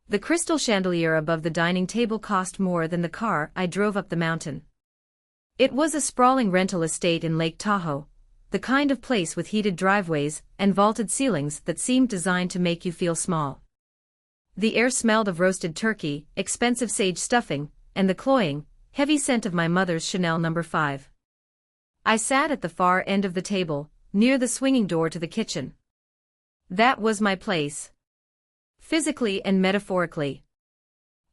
The crystal chandelier above the dining table cost more than the car I drove up the mountain. It was a sprawling rental estate in Lake Tahoe, the kind of place with heated driveways and vaulted ceilings that seemed designed to make you feel small. The air smelled of roasted turkey, expensive sage stuffing, and the cloying, heavy scent of my mother's Chanel No. 5. I sat at the far end of the table, near the swinging door to the kitchen. That was my place. Physically and metaphorically.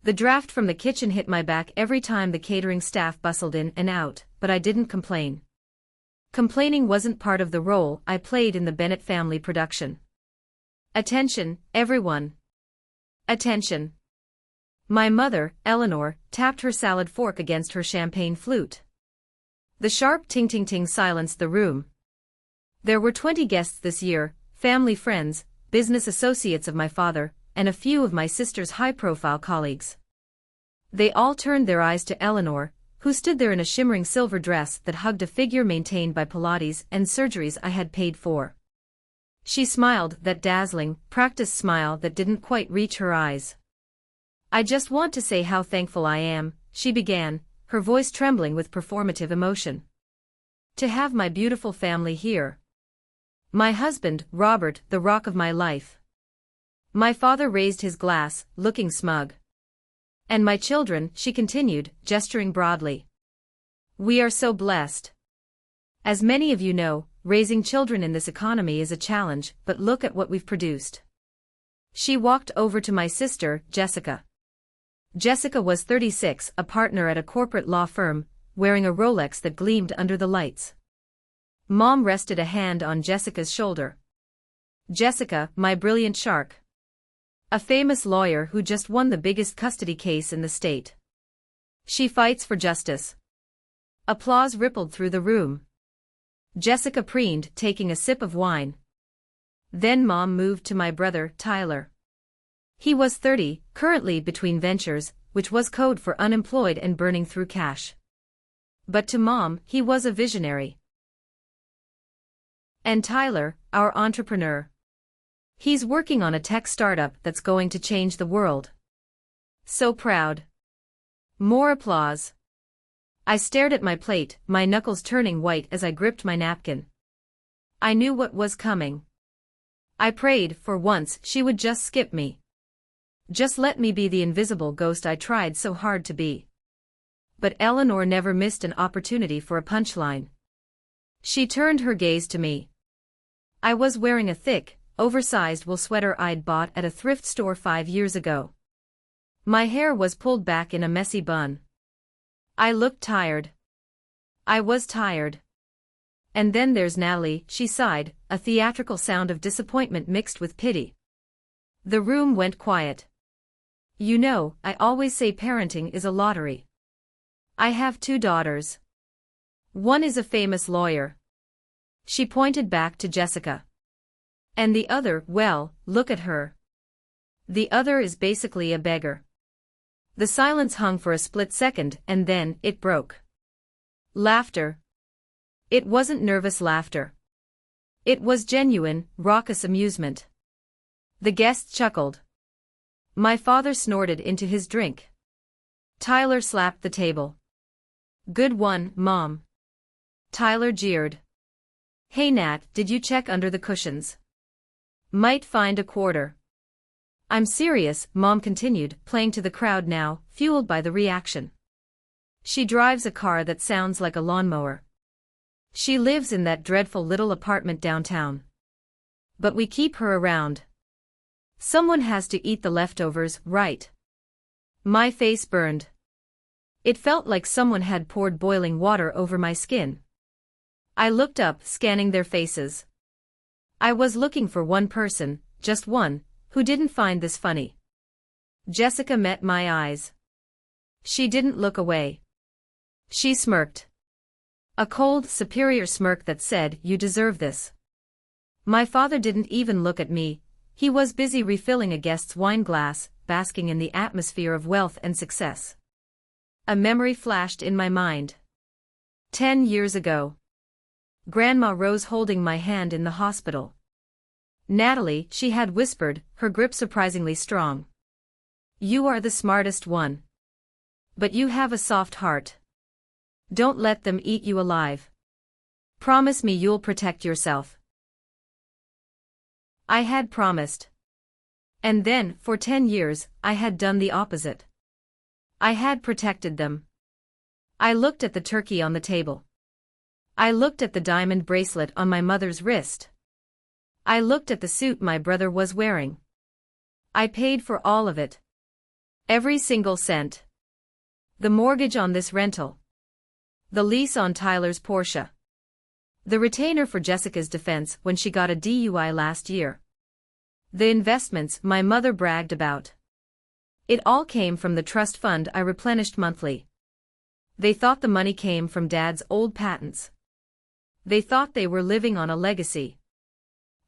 The draft from the kitchen hit my back every time the catering staff bustled in and out, but I didn't complain. Complaining wasn't part of the role I played in the Bennett family production. Attention, everyone. Attention. My mother, Eleanor, tapped her salad fork against her champagne flute. The sharp ting-ting-ting silenced the room. There were 20 guests this year, family friends, business associates of my father, and a few of my sister's high-profile colleagues. They all turned their eyes to Eleanor, who stood there in a shimmering silver dress that hugged a figure maintained by Pilates and surgeries I had paid for. She smiled, that dazzling, practiced smile that didn't quite reach her eyes. "I just want to say how thankful I am," she began, her voice trembling with performative emotion. "To have my beautiful family here. My husband, Robert, the rock of my life. My father raised his glass, looking smug. And my children," she continued, gesturing broadly. "We are so blessed. As many of you know, raising children in this economy is a challenge, but look at what we've produced." She walked over to my sister, Jessica. Jessica was 36, a partner at a corporate law firm, wearing a Rolex that gleamed under the lights. Mom rested a hand on Jessica's shoulder. "Jessica, my brilliant shark. A famous lawyer who just won the biggest custody case in the state. She fights for justice." Applause rippled through the room. Jessica preened, taking a sip of wine. Then Mom moved to my brother, Tyler. He was 30, currently between ventures, which was code for unemployed and burning through cash. But to Mom, he was a visionary. And Tyler, our entrepreneur. He's working on a tech startup that's going to change the world. So proud. More applause. I stared at my plate, my knuckles turning white as I gripped my napkin. I knew what was coming. I prayed, for once, she would just skip me. Just let me be the invisible ghost I tried so hard to be. But Eleanor never missed an opportunity for a punchline. She turned her gaze to me. I was wearing a thick, oversized wool sweater I'd bought at a thrift store 5 years ago. My hair was pulled back in a messy bun. I looked tired. I was tired. "And then there's Natalie," she sighed, a theatrical sound of disappointment mixed with pity. The room went quiet. "You know, I always say parenting is a lottery. I have 2 daughters. One is a famous lawyer." She pointed back to Jessica. "And the other, well, look at her. The other is basically a beggar." The silence hung for a split second and then it broke. Laughter. It wasn't nervous laughter. It was genuine, raucous amusement. The guests chuckled. My father snorted into his drink. Tyler slapped the table. "Good one, Mom." Tyler jeered. "Hey Nat, did you check under the cushions? Might find a quarter." "I'm serious," Mom continued, playing to the crowd now, fueled by the reaction. "She drives a car that sounds like a lawnmower. She lives in that dreadful little apartment downtown. But we keep her around. Someone has to eat the leftovers, right?" My face burned. It felt like someone had poured boiling water over my skin. I looked up, scanning their faces. I was looking for one person, just one, who didn't find this funny. Jessica met my eyes. She didn't look away. She smirked. A cold, superior smirk that said, "You deserve this." My father didn't even look at me. He was busy refilling a guest's wine glass, basking in the atmosphere of wealth and success. A memory flashed in my mind. 10 years ago. Grandma Rose holding my hand in the hospital. "Natalie," she had whispered, her grip surprisingly strong. You are the smartest one. But you have a soft heart. Don't let them eat you alive. Promise me you'll protect yourself. I had promised. And then, for 10 years, I had done the opposite. I had protected them. I looked at the turkey on the table. I looked at the diamond bracelet on my mother's wrist. I looked at the suit my brother was wearing. I paid for all of it. Every single cent. The mortgage on this rental. The lease on Tyler's Porsche. The retainer for Jessica's defense when she got a DUI last year. The investments my mother bragged about. It all came from the trust fund I replenished monthly. They thought the money came from Dad's old patents. They thought they were living on a legacy.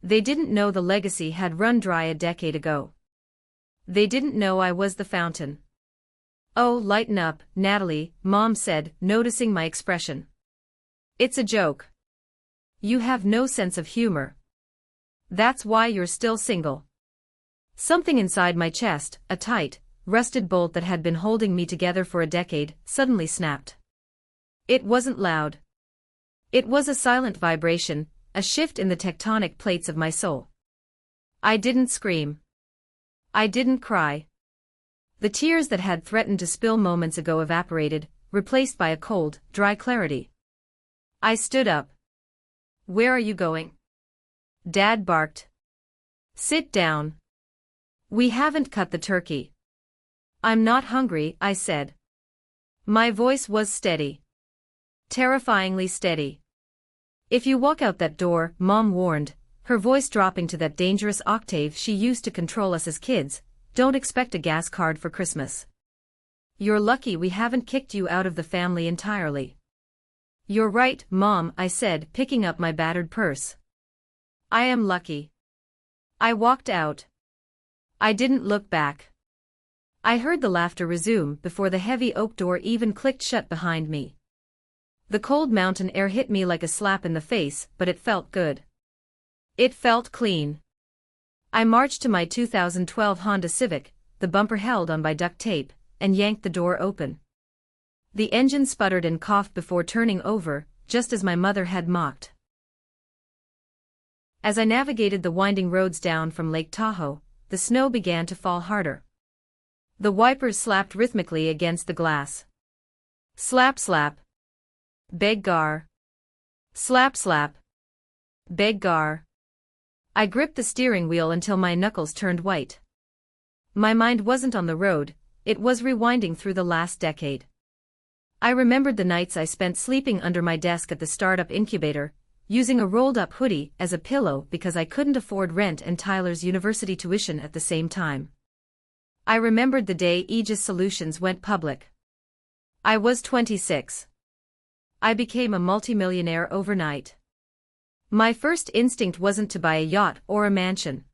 They didn't know the legacy had run dry a decade ago. They didn't know I was the fountain. Oh, lighten up, Natalie, Mom said, noticing my expression. It's a joke. You have no sense of humor. That's why you're still single. Something inside my chest, a tight, rusted bolt that had been holding me together for a decade, suddenly snapped. It wasn't loud. It was a silent vibration, a shift in the tectonic plates of my soul. I didn't scream. I didn't cry. The tears that had threatened to spill moments ago evaporated, replaced by a cold, dry clarity. I stood up. Where are you going? Dad barked. Sit down. We haven't cut the turkey. I'm not hungry, I said. My voice was steady. Terrifyingly steady. If you walk out that door, Mom warned, her voice dropping to that dangerous octave she used to control us as kids, don't expect a gas card for Christmas. You're lucky we haven't kicked you out of the family entirely. You're right, Mom, I said, picking up my battered purse. I am lucky. I walked out. I didn't look back. I heard the laughter resume before the heavy oak door even clicked shut behind me. The cold mountain air hit me like a slap in the face, but it felt good. It felt clean. I marched to my 2012 Honda Civic, the bumper held on by duct tape, and yanked the door open. The engine sputtered and coughed before turning over, just as my mother had mocked. As I navigated the winding roads down from Lake Tahoe, the snow began to fall harder. The wipers slapped rhythmically against the glass. Slap slap. Beggar. Slap slap. Beggar. I gripped the steering wheel until my knuckles turned white. My mind wasn't on the road, it was rewinding through the last decade. I remembered the nights I spent sleeping under my desk at the startup incubator, using a rolled-up hoodie as a pillow because I couldn't afford rent and Tyler's university tuition at the same time. I remembered the day Aegis Solutions went public. I was 26. I became a multimillionaire overnight. My first instinct wasn't to buy a yacht or a mansion.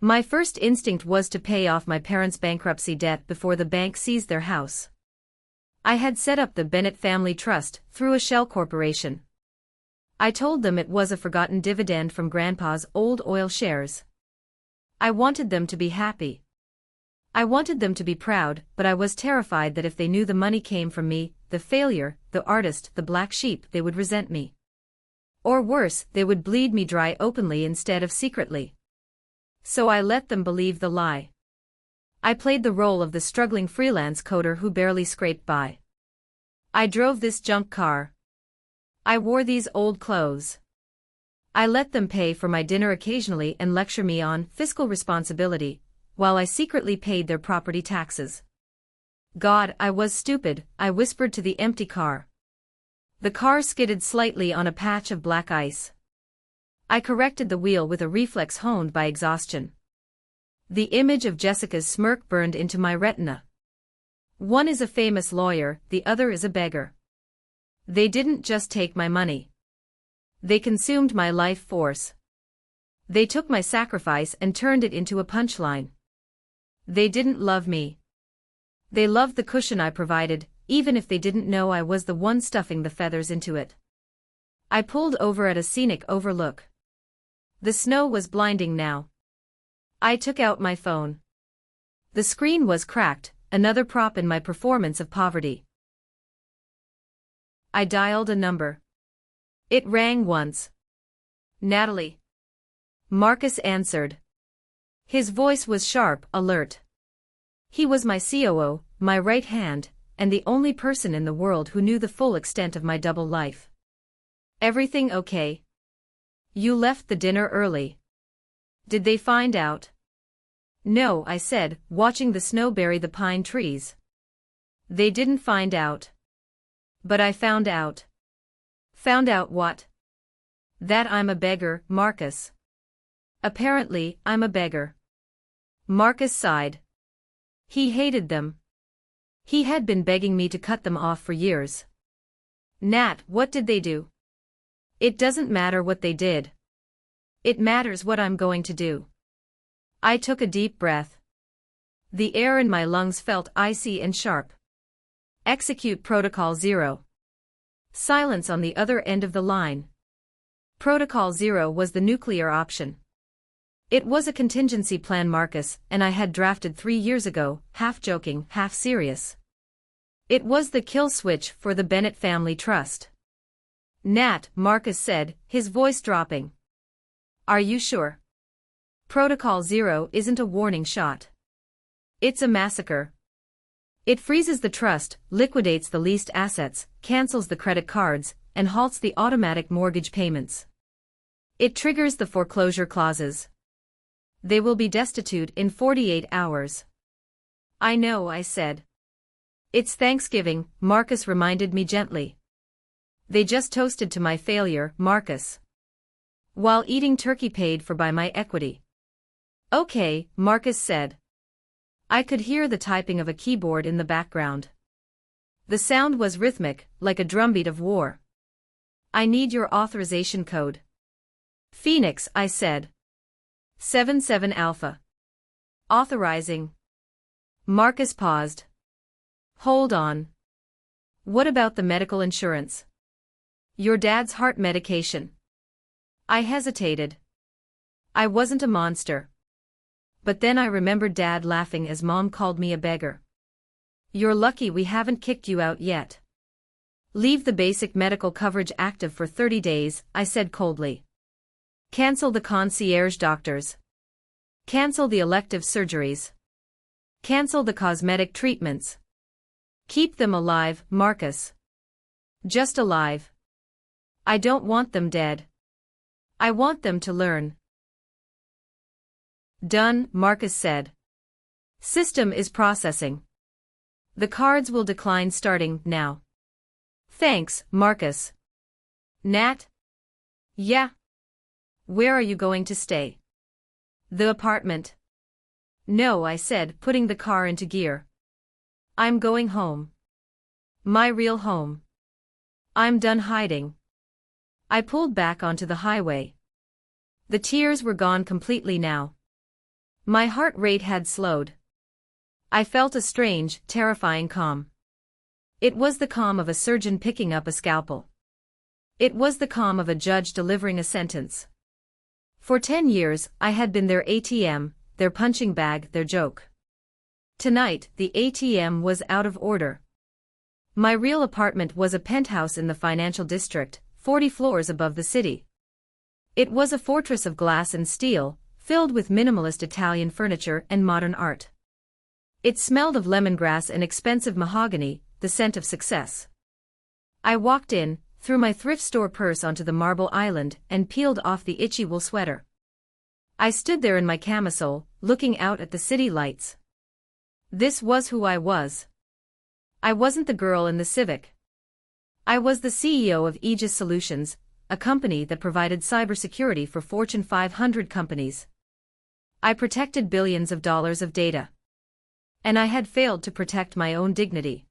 My first instinct was to pay off my parents' bankruptcy debt before the bank seized their house. I had set up the Bennett Family Trust through a shell corporation. I told them it was a forgotten dividend from Grandpa's old oil shares. I wanted them to be happy. I wanted them to be proud, but I was terrified that if they knew the money came from me, the failure, the artist, the black sheep, they would resent me. Or worse, they would bleed me dry openly instead of secretly. So I let them believe the lie. I played the role of the struggling freelance coder who barely scraped by. I drove this junk car. I wore these old clothes. I let them pay for my dinner occasionally and lecture me on fiscal responsibility, while I secretly paid their property taxes. God, I was stupid, I whispered to the empty car. The car skidded slightly on a patch of black ice. I corrected the wheel with a reflex honed by exhaustion. The image of Jessica's smirk burned into my retina. One is a famous lawyer, the other is a beggar. They didn't just take my money. They consumed my life force. They took my sacrifice and turned it into a punchline. They didn't love me. They loved the cushion I provided, even if they didn't know I was the one stuffing the feathers into it. I pulled over at a scenic overlook. The snow was blinding now. I took out my phone. The screen was cracked, another prop in my performance of poverty. I dialed a number. It rang once. Natalie. Marcus answered. His voice was sharp, alert. He was my COO, my right hand, and the only person in the world who knew the full extent of my double life. Everything okay? You left the dinner early. Did they find out? No, I said, watching the snow bury the pine trees. They didn't find out. But I found out. Found out what? That I'm a beggar, Marcus. Apparently, I'm a beggar. Marcus sighed. He hated them. He had been begging me to cut them off for years. Nat, what did they do? It doesn't matter what they did. It matters what I'm going to do. I took a deep breath. The air in my lungs felt icy and sharp. Execute Protocol 0. Silence on the other end of the line. Protocol 0 was the nuclear option. It was a contingency plan Marcus and I had drafted 3 years ago, half joking, half serious. It was the kill switch for the Bennett family trust. Nat, Marcus said, his voice dropping. Are you sure? Protocol 0 isn't a warning shot. It's a massacre. It freezes the trust, liquidates the leased assets, cancels the credit cards, and halts the automatic mortgage payments. It triggers the foreclosure clauses. They will be destitute in 48 hours. I know, I said. It's Thanksgiving, Marcus reminded me gently. They just toasted to my failure, Marcus. While eating turkey paid for by my equity. Okay, Marcus said. I could hear the typing of a keyboard in the background. The sound was rhythmic, like a drumbeat of war. I need your authorization code. Phoenix, I said. 77 Alpha. Authorizing. Marcus paused. Hold on. What about the medical insurance? Your dad's heart medication. I hesitated. I wasn't a monster. But then I remembered Dad laughing as Mom called me a beggar. You're lucky we haven't kicked you out yet. Leave the basic medical coverage active for 30 days, I said coldly. Cancel the concierge doctors. Cancel the elective surgeries. Cancel the cosmetic treatments. Keep them alive, Marcus. Just alive. I don't want them dead. I want them to learn. Done, Marcus said. System is processing. The cards will decline starting now. Thanks, Marcus. Nat? Yeah. Where are you going to stay? The apartment. No, I said, putting the car into gear. I'm going home. My real home. I'm done hiding. I pulled back onto the highway. The tears were gone completely now. My heart rate had slowed. I felt a strange, terrifying calm. It was the calm of a surgeon picking up a scalpel. It was the calm of a judge delivering a sentence. For 10 years, I had been their ATM, their punching bag, their joke. Tonight, the ATM was out of order. My real apartment was a penthouse in the financial district, 40 floors above the city. It was a fortress of glass and steel, filled with minimalist Italian furniture and modern art. It smelled of lemongrass and expensive mahogany, the scent of success. I walked in, threw my thrift store purse onto the marble island, and peeled off the itchy wool sweater. I stood there in my camisole, looking out at the city lights. This was who I was. I wasn't the girl in the Civic. I was the CEO of Aegis Solutions, a company that provided cybersecurity for Fortune 500 companies. I protected billions of dollars of data. And I had failed to protect my own dignity.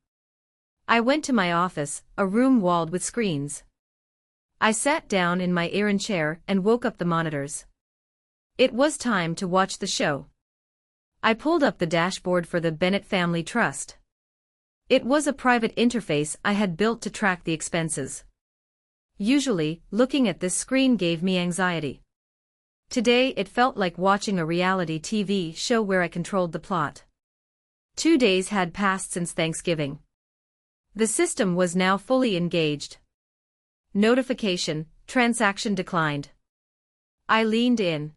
I went to my office, a room walled with screens. I sat down in my iron chair and woke up the monitors. It was time to watch the show. I pulled up the dashboard for the Bennett Family Trust. It was a private interface I had built to track the expenses. Usually, looking at this screen gave me anxiety. Today it felt like watching a reality TV show where I controlled the plot. 2 days had passed since Thanksgiving. The system was now fully engaged. Notification, transaction declined. I leaned in.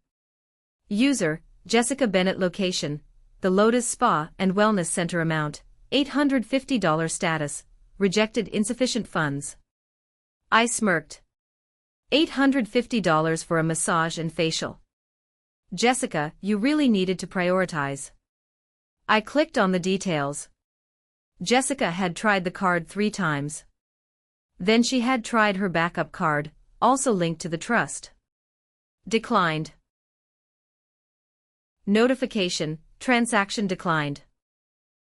User, Jessica Bennett location, the Lotus Spa and Wellness Center amount, $850 status, rejected insufficient funds. I smirked. $850 for a massage and facial. Jessica, you really needed to prioritize. I clicked on the details. Jessica had tried the card 3 times. Then she had tried her backup card, also linked to the trust. Declined. Notification, transaction declined.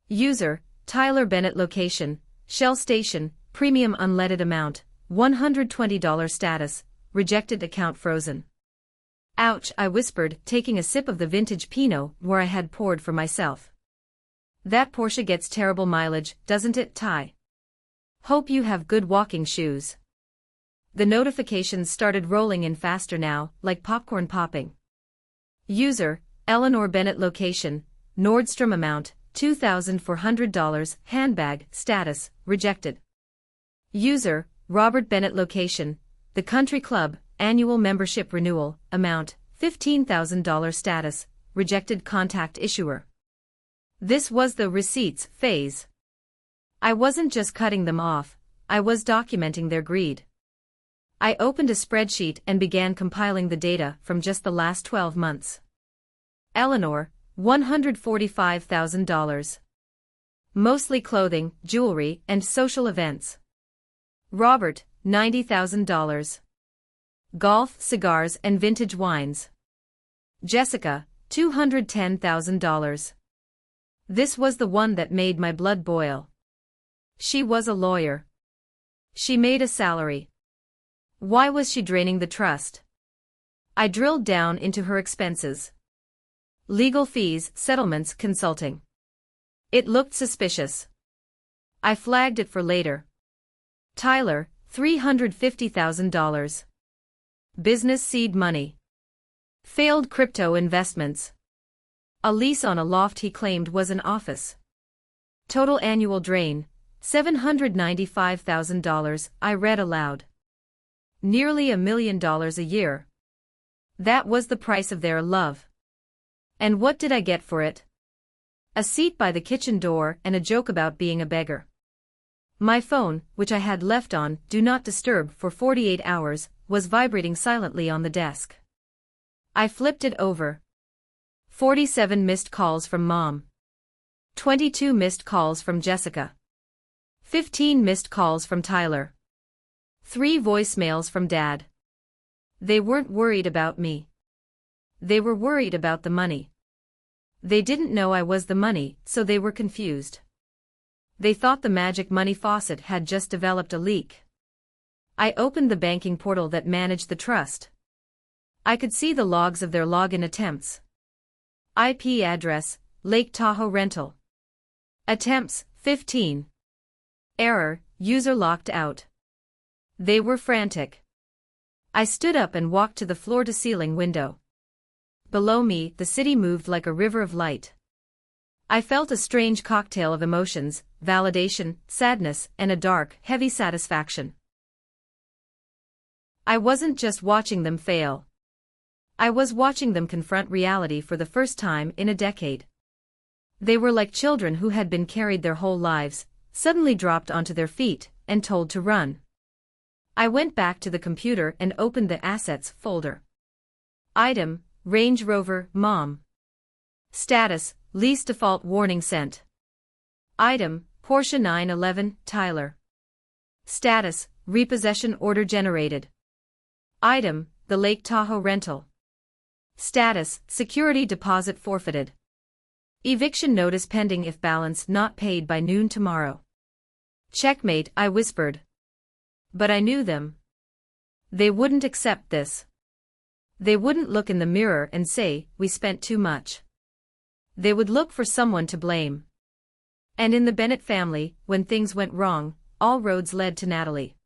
User, Tyler Bennett location, Shell Station, premium unleaded amount, $120 status, rejected account frozen. Ouch, I whispered, taking a sip of the vintage Pinot Noir I had poured for myself. That Porsche gets terrible mileage, doesn't it, Ty? Hope you have good walking shoes. The notifications started rolling in faster now, like popcorn popping. User, Eleanor Bennett location, Nordstrom amount, $2,400, handbag, status, rejected. User, Robert Bennett location, The Country Club, annual membership renewal, amount, $15,000 status, rejected contact issuer. This was the receipts phase. I wasn't just cutting them off, I was documenting their greed. I opened a spreadsheet and began compiling the data from just the last 12 months. Eleanor, $145,000. Mostly clothing, jewelry, and social events. Robert, $90,000. Golf, cigars, and vintage wines. Jessica, $210,000. This was the one that made my blood boil. She was a lawyer. She made a salary. Why was she draining the trust? I drilled down into her expenses. Legal fees, settlements, consulting. It looked suspicious. I flagged it for later. Tyler, $350,000. Business seed money. Failed crypto investments. A lease on a loft he claimed was an office. Total annual drain, $795,000, I read aloud. Nearly $1 million a year. That was the price of their love. And what did I get for it? A seat by the kitchen door and a joke about being a beggar. My phone, which I had left on Do Not Disturb for 48 hours, was vibrating silently on the desk. I flipped it over. 47 missed calls from Mom. 22 missed calls from Jessica. 15 missed calls from Tyler. 3 voicemails from Dad. They weren't worried about me. They were worried about the money. They didn't know I was the money, so they were confused. They thought the magic money faucet had just developed a leak. I opened the banking portal that managed the trust. I could see the logs of their login attempts. IP address, Lake Tahoe rental. Attempts, 15. Error, user locked out. They were frantic. I stood up and walked to the floor-to-ceiling window. Below me, the city moved like a river of light. I felt a strange cocktail of emotions, validation, sadness, and a dark, heavy satisfaction. I wasn't just watching them fail. I was watching them confront reality for the first time in a decade. They were like children who had been carried their whole lives, suddenly dropped onto their feet, and told to run. I went back to the computer and opened the Assets folder. Item, Range Rover, Mom. Status, Lease Default Warning Sent. Item, Porsche 911, Tyler. Status, Repossession Order Generated. Item, the Lake Tahoe rental. Status, Security Deposit Forfeited. Eviction notice pending if balance not paid by noon tomorrow. Checkmate, I whispered. But I knew them. They wouldn't accept this. They wouldn't look in the mirror and say, we spent too much. They would look for someone to blame. And in the Bennett family, when things went wrong, all roads led to Natalie.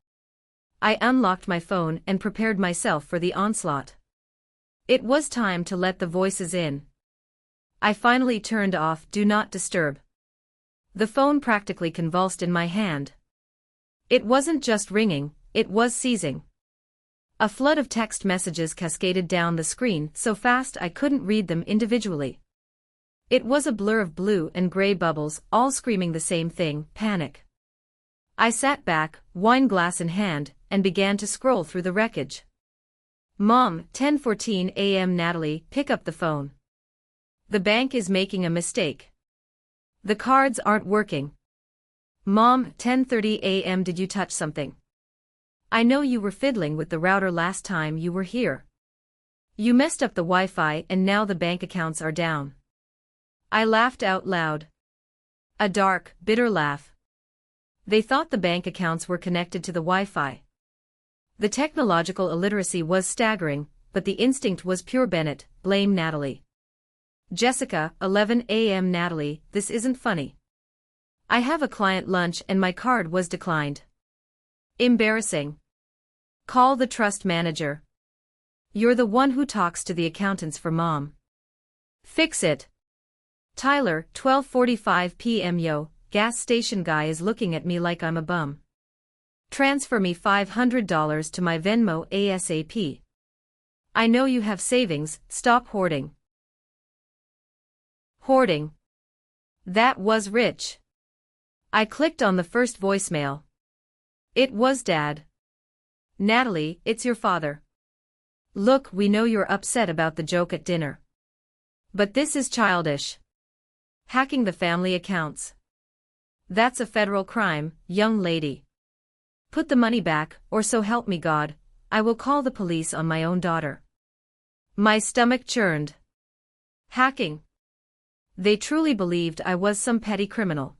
I unlocked my phone and prepared myself for the onslaught. It was time to let the voices in. I finally turned off Do Not Disturb. The phone practically convulsed in my hand. It wasn't just ringing, it was seizing. A flood of text messages cascaded down the screen so fast I couldn't read them individually. It was a blur of blue and gray bubbles, all screaming the same thing: panic. I sat back, wine glass in hand, and began to scroll through the wreckage. Mom, 10:14 a.m. Natalie, pick up the phone. The bank is making a mistake. The cards aren't working. Mom, 10:30 a.m. Did you touch something? I know you were fiddling with the router last time you were here. You messed up the Wi-Fi and now the bank accounts are down. I laughed out loud. A dark, bitter laugh. They thought the bank accounts were connected to the Wi-Fi. The technological illiteracy was staggering, but the instinct was pure. Bennett, blame Natalie. Jessica, 11 a.m. Natalie, this isn't funny. I have a client lunch and my card was declined. Embarrassing. Call the trust manager. You're the one who talks to the accountants for Mom. Fix it. Tyler, 12:45 p.m. Yo, gas station guy is looking at me like I'm a bum. Transfer me $500 to my Venmo ASAP. I know you have savings, stop hoarding. Hoarding. That was rich. I clicked on the first voicemail. It was Dad. Natalie, it's your father. Look, we know you're upset about the joke at dinner. But this is childish. Hacking the family accounts. That's a federal crime, young lady. Put the money back, or so help me God, I will call the police on my own daughter. My stomach churned. Hacking. They truly believed I was some petty criminal.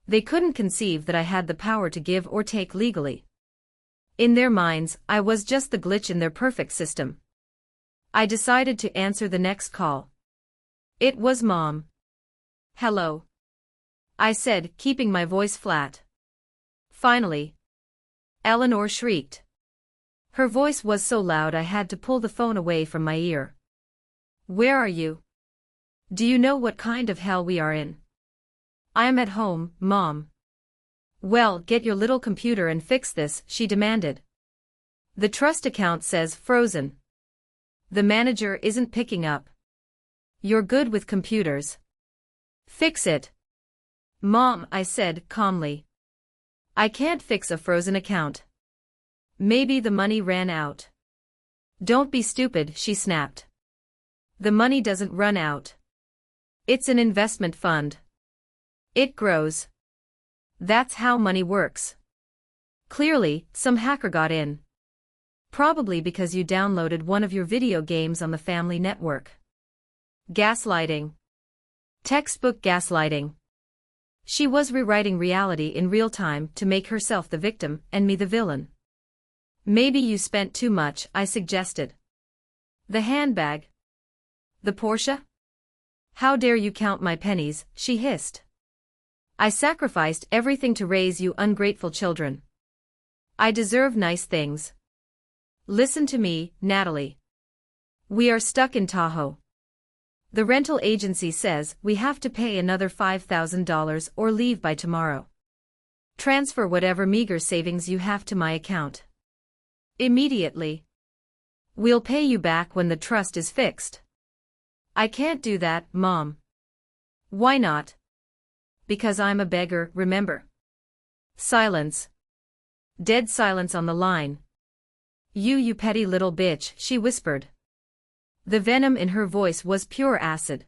They couldn't conceive that I had the power to give or take legally. In their minds, I was just the glitch in their perfect system. I decided to answer the next call. It was Mom. Hello. I said, keeping my voice flat. Finally. Eleanor shrieked. Her voice was so loud I had to pull the phone away from my ear. Where are you? Do you know what kind of hell we are in? I'm at home, Mom. Well, get your little computer and fix this, she demanded. The trust account says frozen. The manager isn't picking up. You're good with computers. Fix it. Mom, I said calmly. I can't fix a frozen account. Maybe the money ran out. Don't be stupid, she snapped. The money doesn't run out. It's an investment fund. It grows. That's how money works. Clearly, some hacker got in. Probably because you downloaded one of your video games on the family network. Gaslighting. Textbook gaslighting. She was rewriting reality in real time to make herself the victim and me the villain. Maybe you spent too much, I suggested. The handbag. The Porsche? How dare you count my pennies, she hissed. I sacrificed everything to raise you ungrateful children. I deserve nice things. Listen to me, Natalie. We are stuck in Tahoe. The rental agency says we have to pay another $5,000 or leave by tomorrow. Transfer whatever meager savings you have to my account. Immediately. We'll pay you back when the trust is fixed. I can't do that, Mom. Why not? Because I'm a beggar, remember? Silence. Dead silence on the line. You petty little bitch, she whispered. The venom in her voice was pure acid.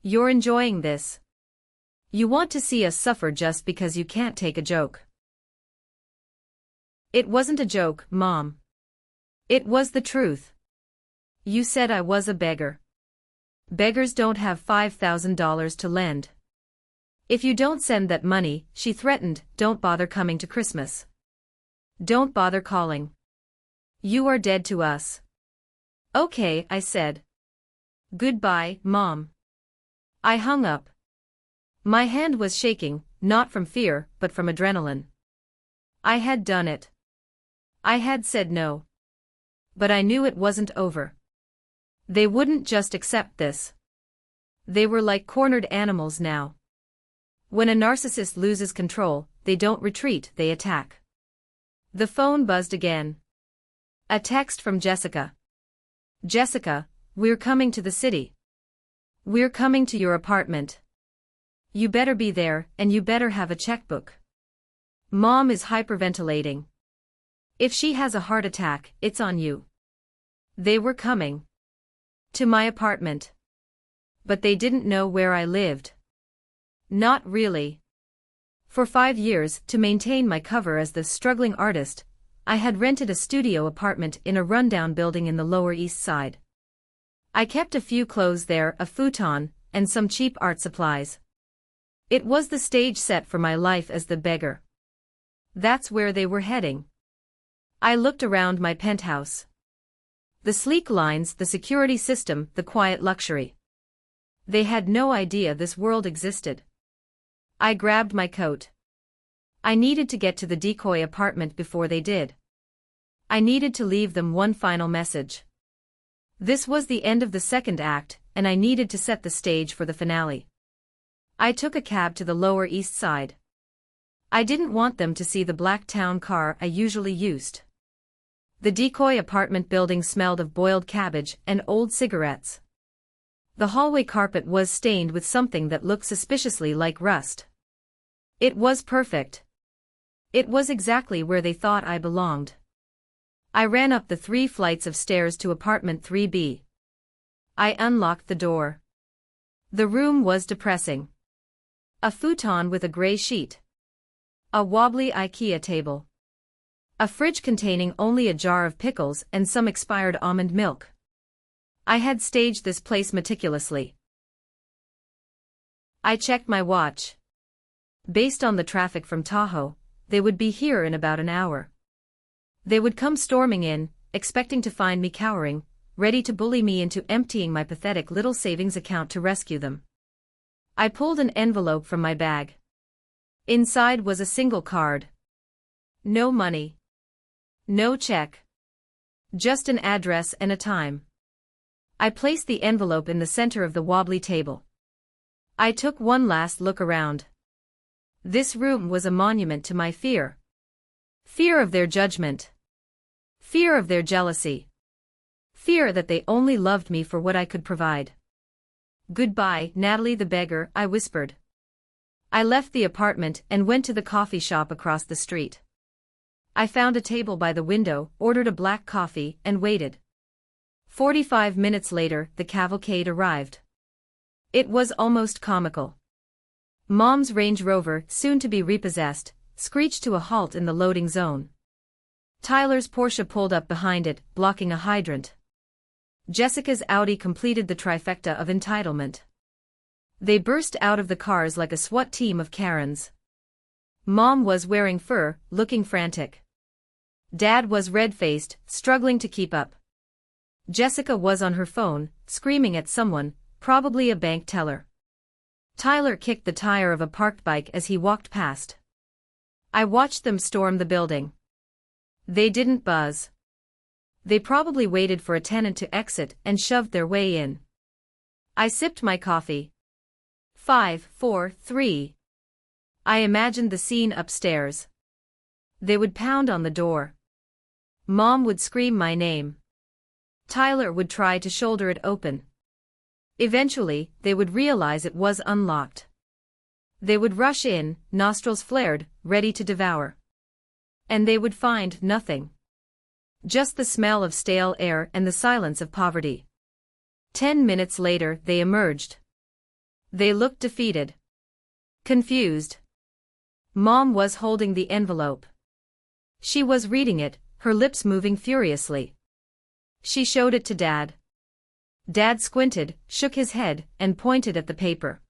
You're enjoying this. You want to see us suffer just because you can't take a joke. It wasn't a joke, Mom. It was the truth. You said I was a beggar. Beggars don't have $5,000 to lend. If you don't send that money, she threatened, don't bother coming to Christmas. Don't bother calling. You are dead to us. Okay, I said. Goodbye, Mom. I hung up. My hand was shaking, not from fear, but from adrenaline. I had done it. I had said no. But I knew it wasn't over. They wouldn't just accept this. They were like cornered animals now. When a narcissist loses control, they don't retreat, they attack. The phone buzzed again. A text from Jessica. Jessica, we're coming to the city. We're coming to your apartment. You better be there, and you better have a checkbook. Mom is hyperventilating. If she has a heart attack, it's on you. They were coming to my apartment. But they didn't know where I lived. Not really. For 5 years, to maintain my cover as the struggling artist, I had rented a studio apartment in a rundown building in the Lower East Side. I kept a few clothes there, a futon, and some cheap art supplies. It was the stage set for my life as the beggar. That's where they were heading. I looked around my penthouse. The sleek lines, the security system, the quiet luxury. They had no idea this world existed. I grabbed my coat. I needed to get to the decoy apartment before they did. I needed to leave them one final message. This was the end of the second act, and I needed to set the stage for the finale. I took a cab to the Lower East Side. I didn't want them to see the black town car I usually used. The decoy apartment building smelled of boiled cabbage and old cigarettes. The hallway carpet was stained with something that looked suspiciously like rust. It was perfect. It was exactly where they thought I belonged. I ran up the 3 flights of stairs to apartment 3B. I unlocked the door. The room was depressing. A futon with a gray sheet. A wobbly IKEA table. A fridge containing only a jar of pickles and some expired almond milk. I had staged this place meticulously. I checked my watch. Based on the traffic from Tahoe, they would be here in about an hour. They would come storming in, expecting to find me cowering, ready to bully me into emptying my pathetic little savings account to rescue them. I pulled an envelope from my bag. Inside was a single card. No money. No check. Just an address and a time. I placed the envelope in the center of the wobbly table. I took one last look around. This room was a monument to my fear. Fear of their judgment. Fear of their jealousy. Fear that they only loved me for what I could provide. Goodbye, Natalie the beggar, I whispered. I left the apartment and went to the coffee shop across the street. I found a table by the window, ordered a black coffee, and waited. 45 minutes later, the cavalcade arrived. It was almost comical. Mom's Range Rover, soon to be repossessed, screeched to a halt in the loading zone. Tyler's Porsche pulled up behind it, blocking a hydrant. Jessica's Audi completed the trifecta of entitlement. They burst out of the cars like a SWAT team of Karens. Mom was wearing fur, looking frantic. Dad was red-faced, struggling to keep up. Jessica was on her phone, screaming at someone, probably a bank teller. Tyler kicked the tire of a parked bike as he walked past. I watched them storm the building. They didn't buzz. They probably waited for a tenant to exit and shoved their way in. I sipped my coffee. 5, 4, 3. I imagined the scene upstairs. They would pound on the door. Mom would scream my name. Tyler would try to shoulder it open. Eventually, they would realize it was unlocked. They would rush in, nostrils flared, ready to devour. And they would find nothing. Just the smell of stale air and the silence of poverty. 10 minutes later, they emerged. They looked defeated. Confused. Mom was holding the envelope. She was reading it, her lips moving furiously. She showed it to Dad. Dad squinted, shook his head, and pointed at the paper.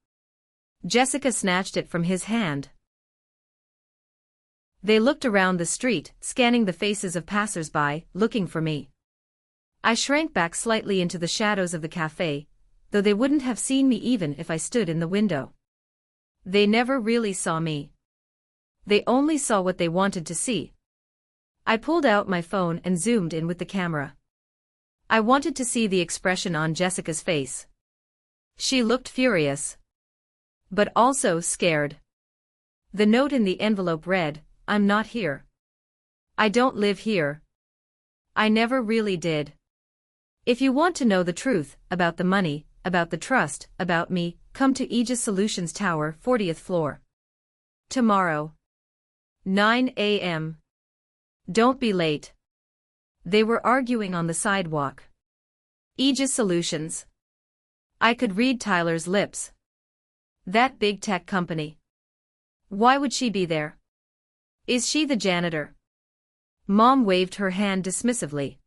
Jessica snatched it from his hand. They looked around the street, scanning the faces of passers-by, looking for me. I shrank back slightly into the shadows of the cafe, though they wouldn't have seen me even if I stood in the window. They never really saw me. They only saw what they wanted to see. I pulled out my phone and zoomed in with the camera. I wanted to see the expression on Jessica's face. She looked furious. But also scared. The note in the envelope read, "I'm not here. I don't live here. I never really did. If you want to know the truth, about the money, about the trust, about me, come to Aegis Solutions Tower, 40th floor. Tomorrow. 9 a.m. Don't be late." They were arguing on the sidewalk. Aegis Solutions. I could read Tyler's lips. That big tech company. Why would she be there? Is she the janitor? Mom waved her hand dismissively.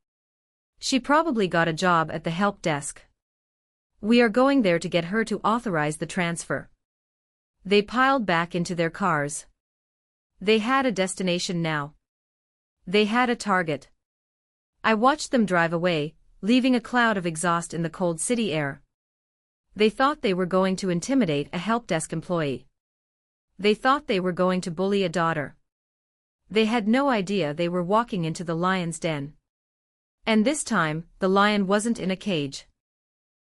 She probably got a job at the help desk. We are going there to get her to authorize the transfer. They piled back into their cars. They had a destination now. They had a target. I watched them drive away, leaving a cloud of exhaust in the cold city air. They thought they were going to intimidate a help desk employee. They thought they were going to bully a daughter. They had no idea they were walking into the lion's den. And this time, the lion wasn't in a cage.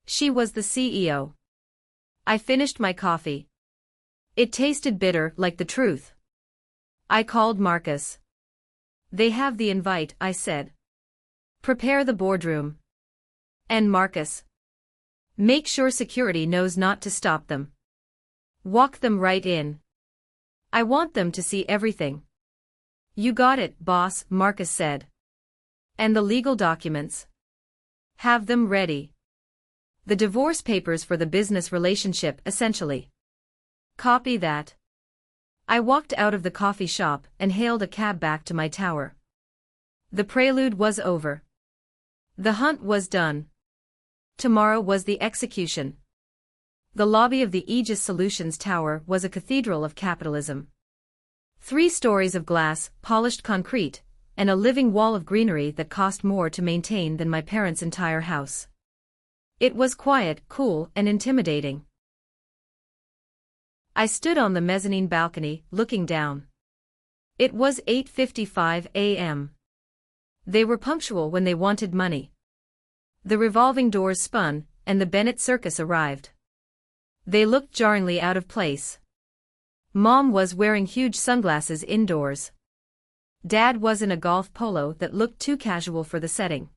She was the CEO. I finished my coffee. It tasted bitter, like the truth. I called Marcus. They have the invite, I said. Prepare the boardroom. And Marcus. Make sure security knows not to stop them. Walk them right in. I want them to see everything. You got it, boss, Marcus said. And the legal documents? Have them ready. The divorce papers for the business relationship, essentially. Copy that. I walked out of the coffee shop and hailed a cab back to my tower. The prelude was over. The hunt was done. Tomorrow was the execution. The lobby of the Aegis Solutions Tower was a cathedral of capitalism. 3 stories of glass, polished concrete, and a living wall of greenery that cost more to maintain than my parents' entire house. It was quiet, cool, and intimidating. I stood on the mezzanine balcony, looking down. It was 8:55 a.m. They were punctual when they wanted money. The revolving doors spun, and the Bennett Circus arrived. They looked jarringly out of place. Mom was wearing huge sunglasses indoors. Dad was in a golf polo that looked too casual for the setting.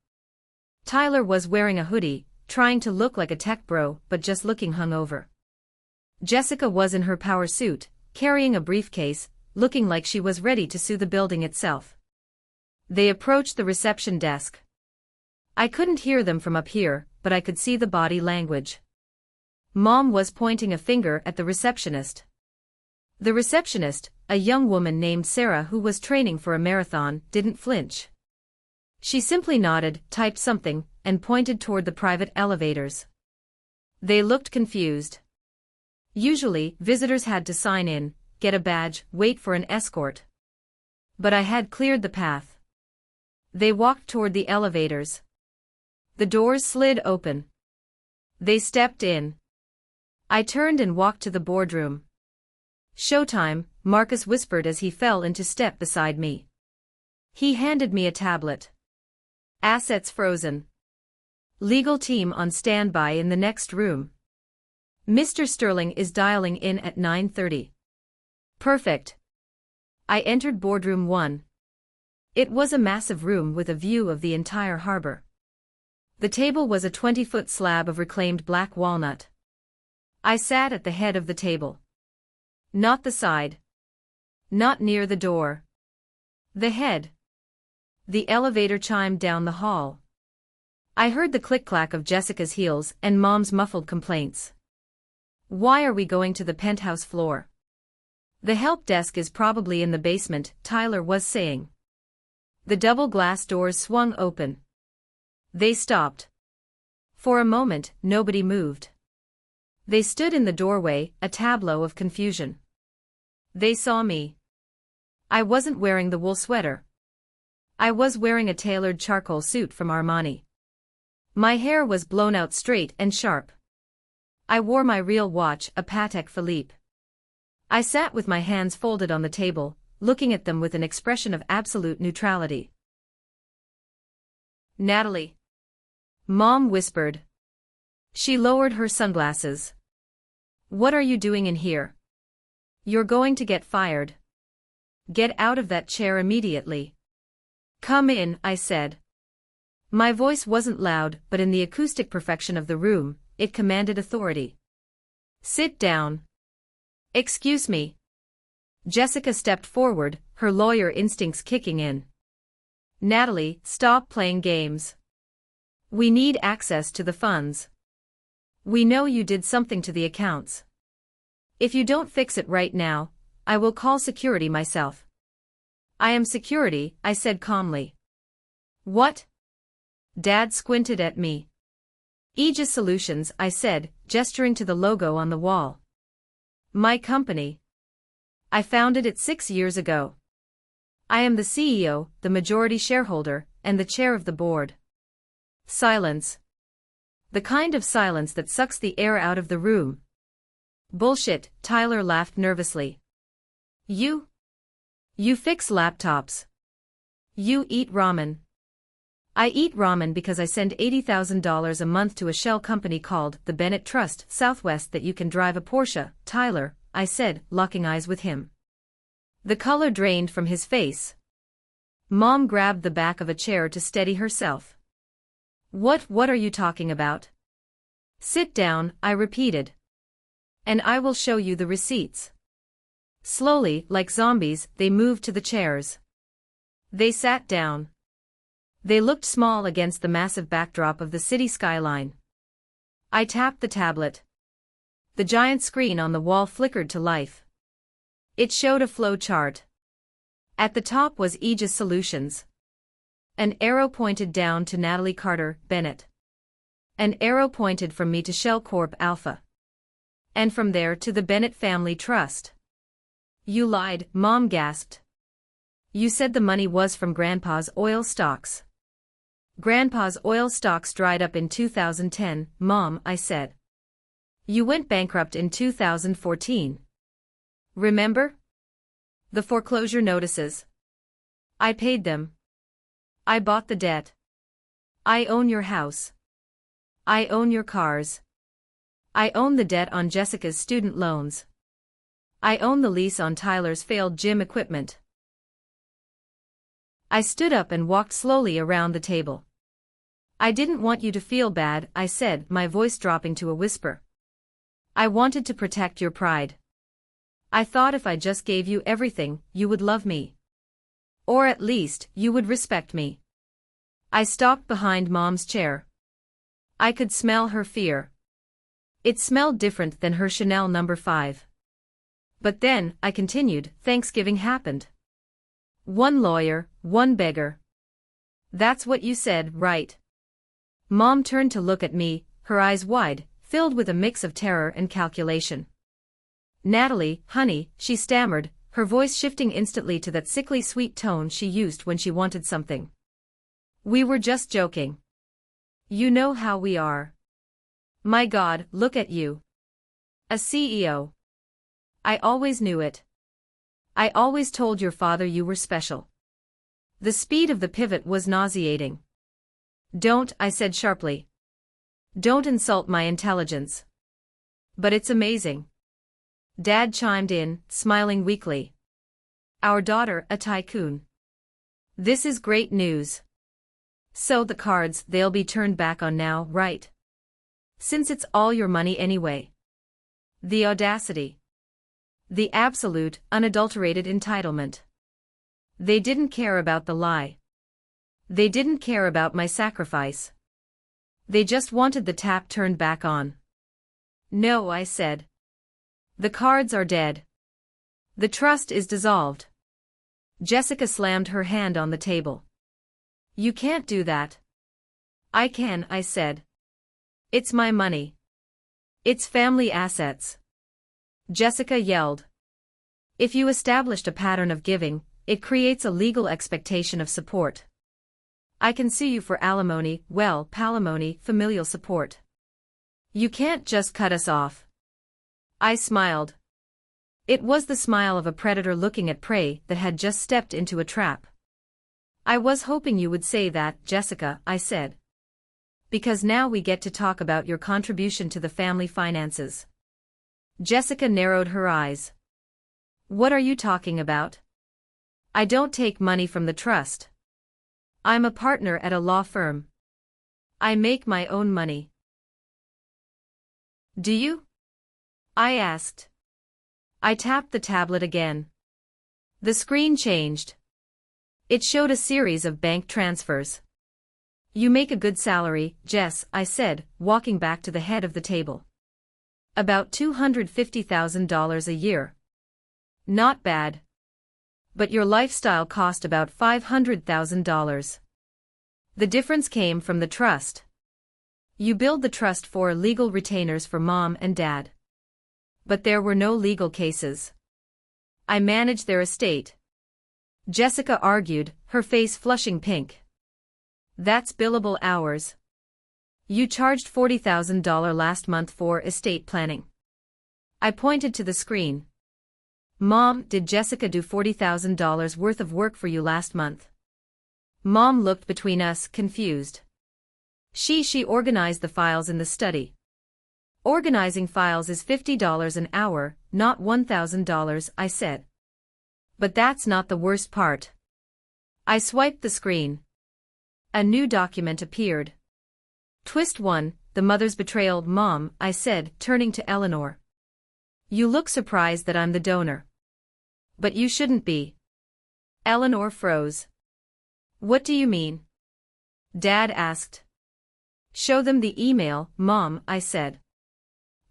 Tyler was wearing a hoodie, trying to look like a tech bro but just looking hungover. Jessica was in her power suit, carrying a briefcase, looking like she was ready to sue the building itself. They approached the reception desk. I couldn't hear them from up here, but I could see the body language. Mom was pointing a finger at the receptionist. The receptionist, a young woman named Sarah who was training for a marathon, didn't flinch. She simply nodded, typed something, and pointed toward the private elevators. They looked confused. Usually, visitors had to sign in, get a badge, wait for an escort. But I had cleared the path. They walked toward the elevators. The doors slid open. They stepped in. I turned and walked to the boardroom. Showtime, Marcus whispered as he fell into step beside me. He handed me a tablet. Assets frozen. Legal team on standby in the next room. Mr. Sterling is dialing in at 9:30. Perfect. I entered boardroom 1. It was a massive room with a view of the entire harbor. The table was a 20-foot slab of reclaimed black walnut. I sat at the head of the table. Not the side. Not near the door. The head. The elevator chimed down the hall. I heard the click-clack of Jessica's heels and Mom's muffled complaints. Why are we going to the penthouse floor? The help desk is probably in the basement, Tyler was saying. The double glass doors swung open. They stopped. For a moment, nobody moved. They stood in the doorway, a tableau of confusion. They saw me. I wasn't wearing the wool sweater. I was wearing a tailored charcoal suit from Armani. My hair was blown out straight and sharp. I wore my real watch, a Patek Philippe. I sat with my hands folded on the table, looking at them with an expression of absolute neutrality. Natalie. Mom whispered. She lowered her sunglasses. What are you doing in here? You're going to get fired. Get out of that chair immediately. Come in, I said. My voice wasn't loud, but in the acoustic perfection of the room, it commanded authority. Sit down. Excuse me. Jessica stepped forward, her lawyer instincts kicking in. Natalie, stop playing games. We need access to the funds. We know you did something to the accounts. If you don't fix it right now, I will call security myself. I am security, I said calmly. What? Dad squinted at me. Aegis Solutions, I said, gesturing to the logo on the wall. My company. I founded it 6 years ago. I am the CEO, the majority shareholder, and the chair of the board. Silence. The kind of silence that sucks the air out of the room. Bullshit, Tyler laughed nervously. You fix laptops. You eat ramen. I eat ramen because I send $80,000 a month to a shell company called the Bennett Trust Southwest that you can drive a Porsche, Tyler, I said, locking eyes with him. The color drained from his face. Mom grabbed the back of a chair to steady herself. What are you talking about? Sit down, I repeated. And I will show you the receipts. Slowly, like zombies, they moved to the chairs. They sat down. They looked small against the massive backdrop of the city skyline. I tapped the tablet. The giant screen on the wall flickered to life. It showed a flow chart. At the top was Aegis Solutions. An arrow pointed down to Natalie Carter, Bennett. An arrow pointed from me to Shell Corp Alpha. And from there to the Bennett Family Trust. You lied, Mom gasped. You said the money was from Grandpa's oil stocks. Grandpa's oil stocks dried up in 2010, Mom, I said. You went bankrupt in 2014. Remember? The foreclosure notices. I paid them. I bought the debt. I own your house. I own your cars. I own the debt on Jessica's student loans. I own the lease on Tyler's failed gym equipment. I stood up and walked slowly around the table. I didn't want you to feel bad, I said, my voice dropping to a whisper. I wanted to protect your pride. I thought if I just gave you everything, you would love me. Or at least, you would respect me. I stopped behind Mom's chair. I could smell her fear. It smelled different than her Chanel No. 5. But then, I continued, Thanksgiving happened. One lawyer, one beggar. That's what you said, right? Mom turned to look at me, her eyes wide, filled with a mix of terror and calculation. Natalie, honey, she stammered, her voice shifting instantly to that sickly sweet tone she used when she wanted something. We were just joking. You know how we are. My God, look at you. A CEO. I always knew it. I always told your father you were special. The speed of the pivot was nauseating. Don't, I said sharply. Don't insult my intelligence. But it's amazing. Dad chimed in, smiling weakly. Our daughter, a tycoon. This is great news. So the cards, they'll be turned back on now, right? Since it's all your money anyway. The audacity. The absolute, unadulterated entitlement. They didn't care about the lie. They didn't care about my sacrifice. They just wanted the tap turned back on. No, I said. The cards are dead. The trust is dissolved. Jessica slammed her hand on the table. You can't do that. I can, I said. It's my money. It's family assets. Jessica yelled. If you established a pattern of giving, it creates a legal expectation of support. I can sue you for alimony, well, palimony, familial support. You can't just cut us off. I smiled. It was the smile of a predator looking at prey that had just stepped into a trap. I was hoping you would say that, Jessica, I said. Because now we get to talk about your contribution to the family finances. Jessica narrowed her eyes. What are you talking about? I don't take money from the trust. I'm a partner at a law firm. I make my own money. Do you? I asked. I tapped the tablet again. The screen changed. It showed a series of bank transfers. You make a good salary, Jess, I said, walking back to the head of the table. About $250,000 a year. Not bad. But your lifestyle cost about $500,000. The difference came from the trust. You billed the trust for legal retainers for Mom and Dad. But there were no legal cases. I managed their estate. Jessica argued, her face flushing pink. That's billable hours. You charged $40,000 last month for estate planning. I pointed to the screen. Mom, did Jessica do $40,000 worth of work for you last month? Mom looked between us, confused. She organized the files in the study. Organizing files is $50 an hour, not $1,000, I said. But that's not the worst part. I swiped the screen. A new document appeared. Twist 1, the mother's betrayal. Mom, I said, turning to Eleanor. You look surprised that I'm the donor. But you shouldn't be. Eleanor froze. What do you mean? Dad asked. Show them the email, Mom, I said.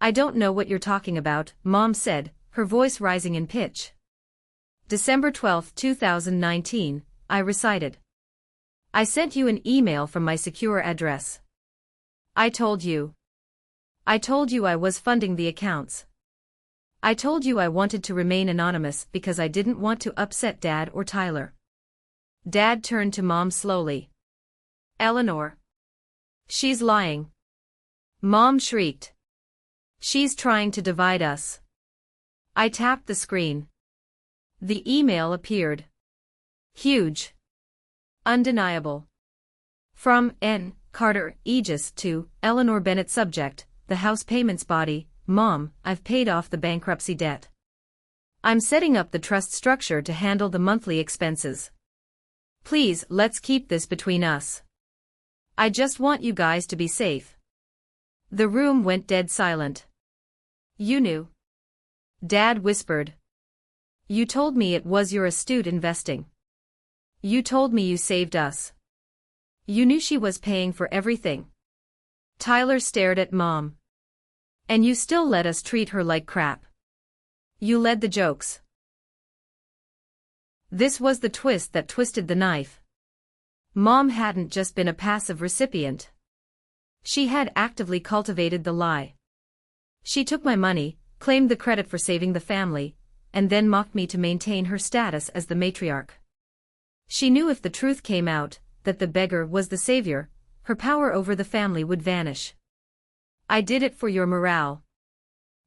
I don't know what you're talking about, Mom said, her voice rising in pitch. December 12, 2019, I recited. I sent you an email from my secure address. I told you I was funding the accounts. I told you I wanted to remain anonymous because I didn't want to upset Dad or Tyler. Dad turned to Mom slowly. Eleanor. She's lying. Mom shrieked. She's trying to divide us. I tapped the screen. The email appeared. Huge. Undeniable. From N. Carter, Aegis to Eleanor Bennett. Subject, the house payments. Body, Mom, I've paid off the bankruptcy debt. I'm setting up the trust structure to handle the monthly expenses. Please, let's keep this between us. I just want you guys to be safe. The room went dead silent. You knew? Dad whispered. You told me it was your astute investing. You told me you saved us. You knew she was paying for everything. Tyler stared at Mom. And you still let us treat her like crap. You led the jokes. This was the twist that twisted the knife. Mom hadn't just been a passive recipient. She had actively cultivated the lie. She took my money, claimed the credit for saving the family, and then mocked me to maintain her status as the matriarch. She knew if the truth came out, that the beggar was the savior, her power over the family would vanish. I did it for your morale.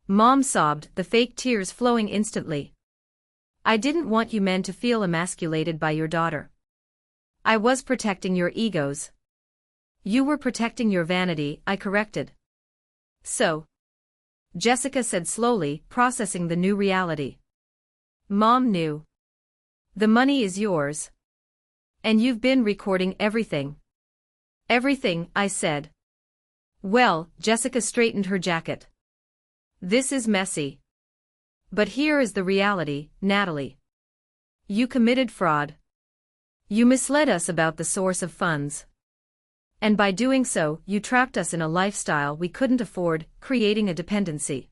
Mom sobbed, the fake tears flowing instantly. I didn't want you men to feel emasculated by your daughter. I was protecting your egos. You were protecting your vanity, I corrected. So? Jessica said slowly, processing the new reality. Mom knew. The money is yours. And you've been recording everything. Everything, I said. Well, Jessica straightened her jacket. This is messy. But here is the reality, Natalie. You committed fraud. You misled us about the source of funds. And by doing so, you trapped us in a lifestyle we couldn't afford, creating a dependency.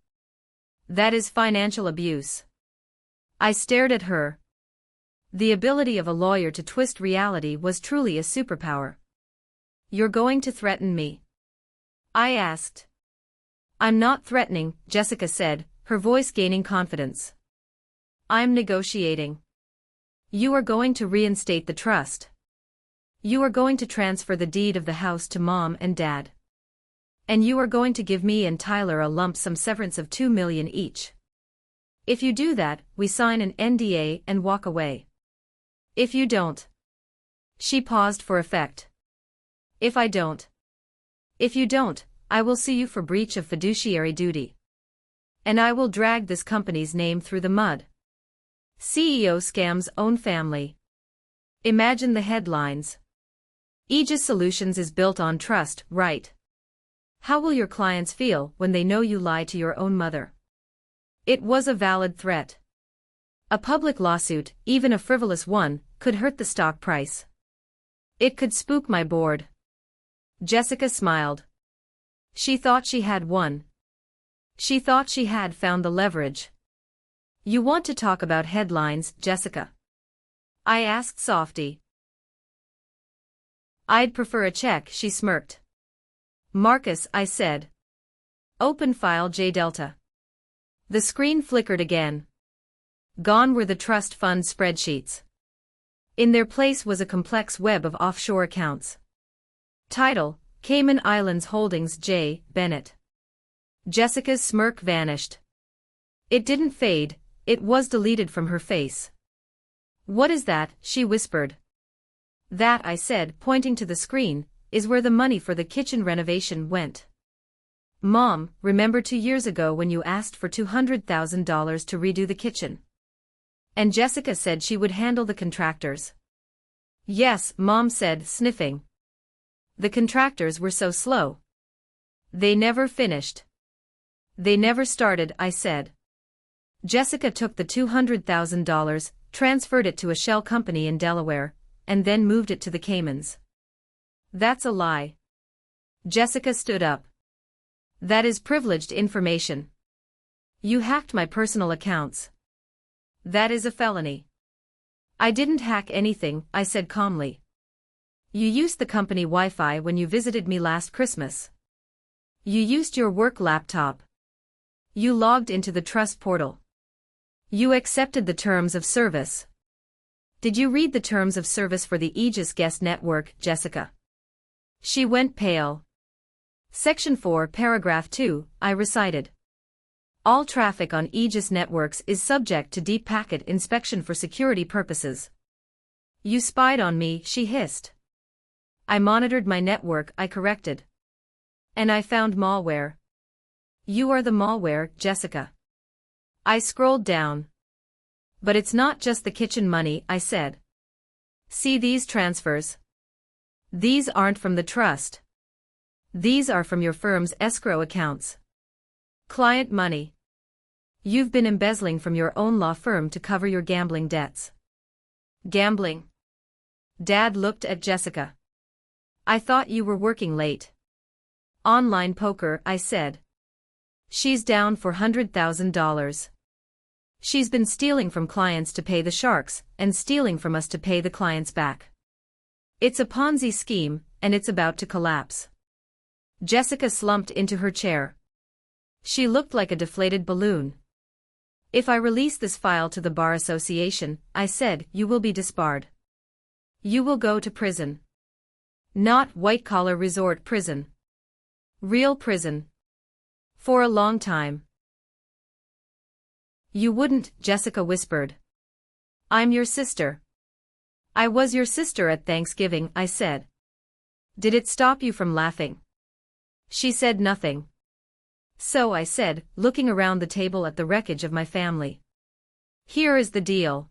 That is financial abuse. I stared at her. The ability of a lawyer to twist reality was truly a superpower. You're going to threaten me? I asked. I'm not threatening, Jessica said, her voice gaining confidence. I'm negotiating. You are going to reinstate the trust. You are going to transfer the deed of the house to Mom and Dad. And you are going to give me and Tyler a lump sum severance of $2 million each. If you do that, we sign an NDA and walk away. If you don't. She paused for effect. If I don't. If you don't, I will sue you for breach of fiduciary duty. And I will drag this company's name through the mud. CEO scams own family. Imagine the headlines. Aegis Solutions is built on trust, right? How will your clients feel when they know you lie to your own mother? It was a valid threat. A public lawsuit, even a frivolous one, could hurt the stock price. It could spook my board. Jessica smiled. She thought she had won. She thought she had found the leverage. You want to talk about headlines, Jessica? I asked Softy. I'd prefer a check, she smirked. Marcus, I said. Open file J Delta. The screen flickered again. Gone were the trust fund spreadsheets. In their place was a complex web of offshore accounts. Title, Cayman Islands Holdings J. Bennett. Jessica's smirk vanished. It didn't fade, it was deleted from her face. What is that? She whispered. That, I said, pointing to the screen, is where the money for the kitchen renovation went. Mom, remember 2 years ago when you asked for $200,000 to redo the kitchen? And Jessica said she would handle the contractors. Yes, Mom said, sniffing. The contractors were so slow. They never finished. They never started, I said. Jessica took the $200,000, transferred it to a shell company in Delaware, and then moved it to the Caymans. That's a lie. Jessica stood up. That is privileged information. You hacked my personal accounts. That is a felony. I didn't hack anything, I said calmly. You used the company Wi-Fi when you visited me last Christmas. You used your work laptop. You logged into the trust portal. You accepted the terms of service. Did you read the terms of service for the Aegis Guest Network, Jessica? She went pale. Section 4, Paragraph 2, I recited. All traffic on Aegis networks is subject to deep packet inspection for security purposes. You spied on me, she hissed. I monitored my network, I corrected. And I found malware. You are the malware, Jessica. I scrolled down. But it's not just the kitchen money, I said. See these transfers? These aren't from the trust. These are from your firm's escrow accounts. Client money. You've been embezzling from your own law firm to cover your gambling debts. Gambling? Dad looked at Jessica. I thought you were working late. Online poker, I said. She's down for $100,000. She's been stealing from clients to pay the sharks, and stealing from us to pay the clients back. It's a Ponzi scheme, and it's about to collapse. Jessica slumped into her chair. She looked like a deflated balloon. If I release this file to the Bar Association, I said, you will be disbarred. You will go to prison. Not white-collar resort prison. Real prison. For a long time. You wouldn't, Jessica whispered. I'm your sister. I was your sister at Thanksgiving, I said. Did it stop you from laughing? She said nothing. So I said, looking around the table at the wreckage of my family. Here is the deal.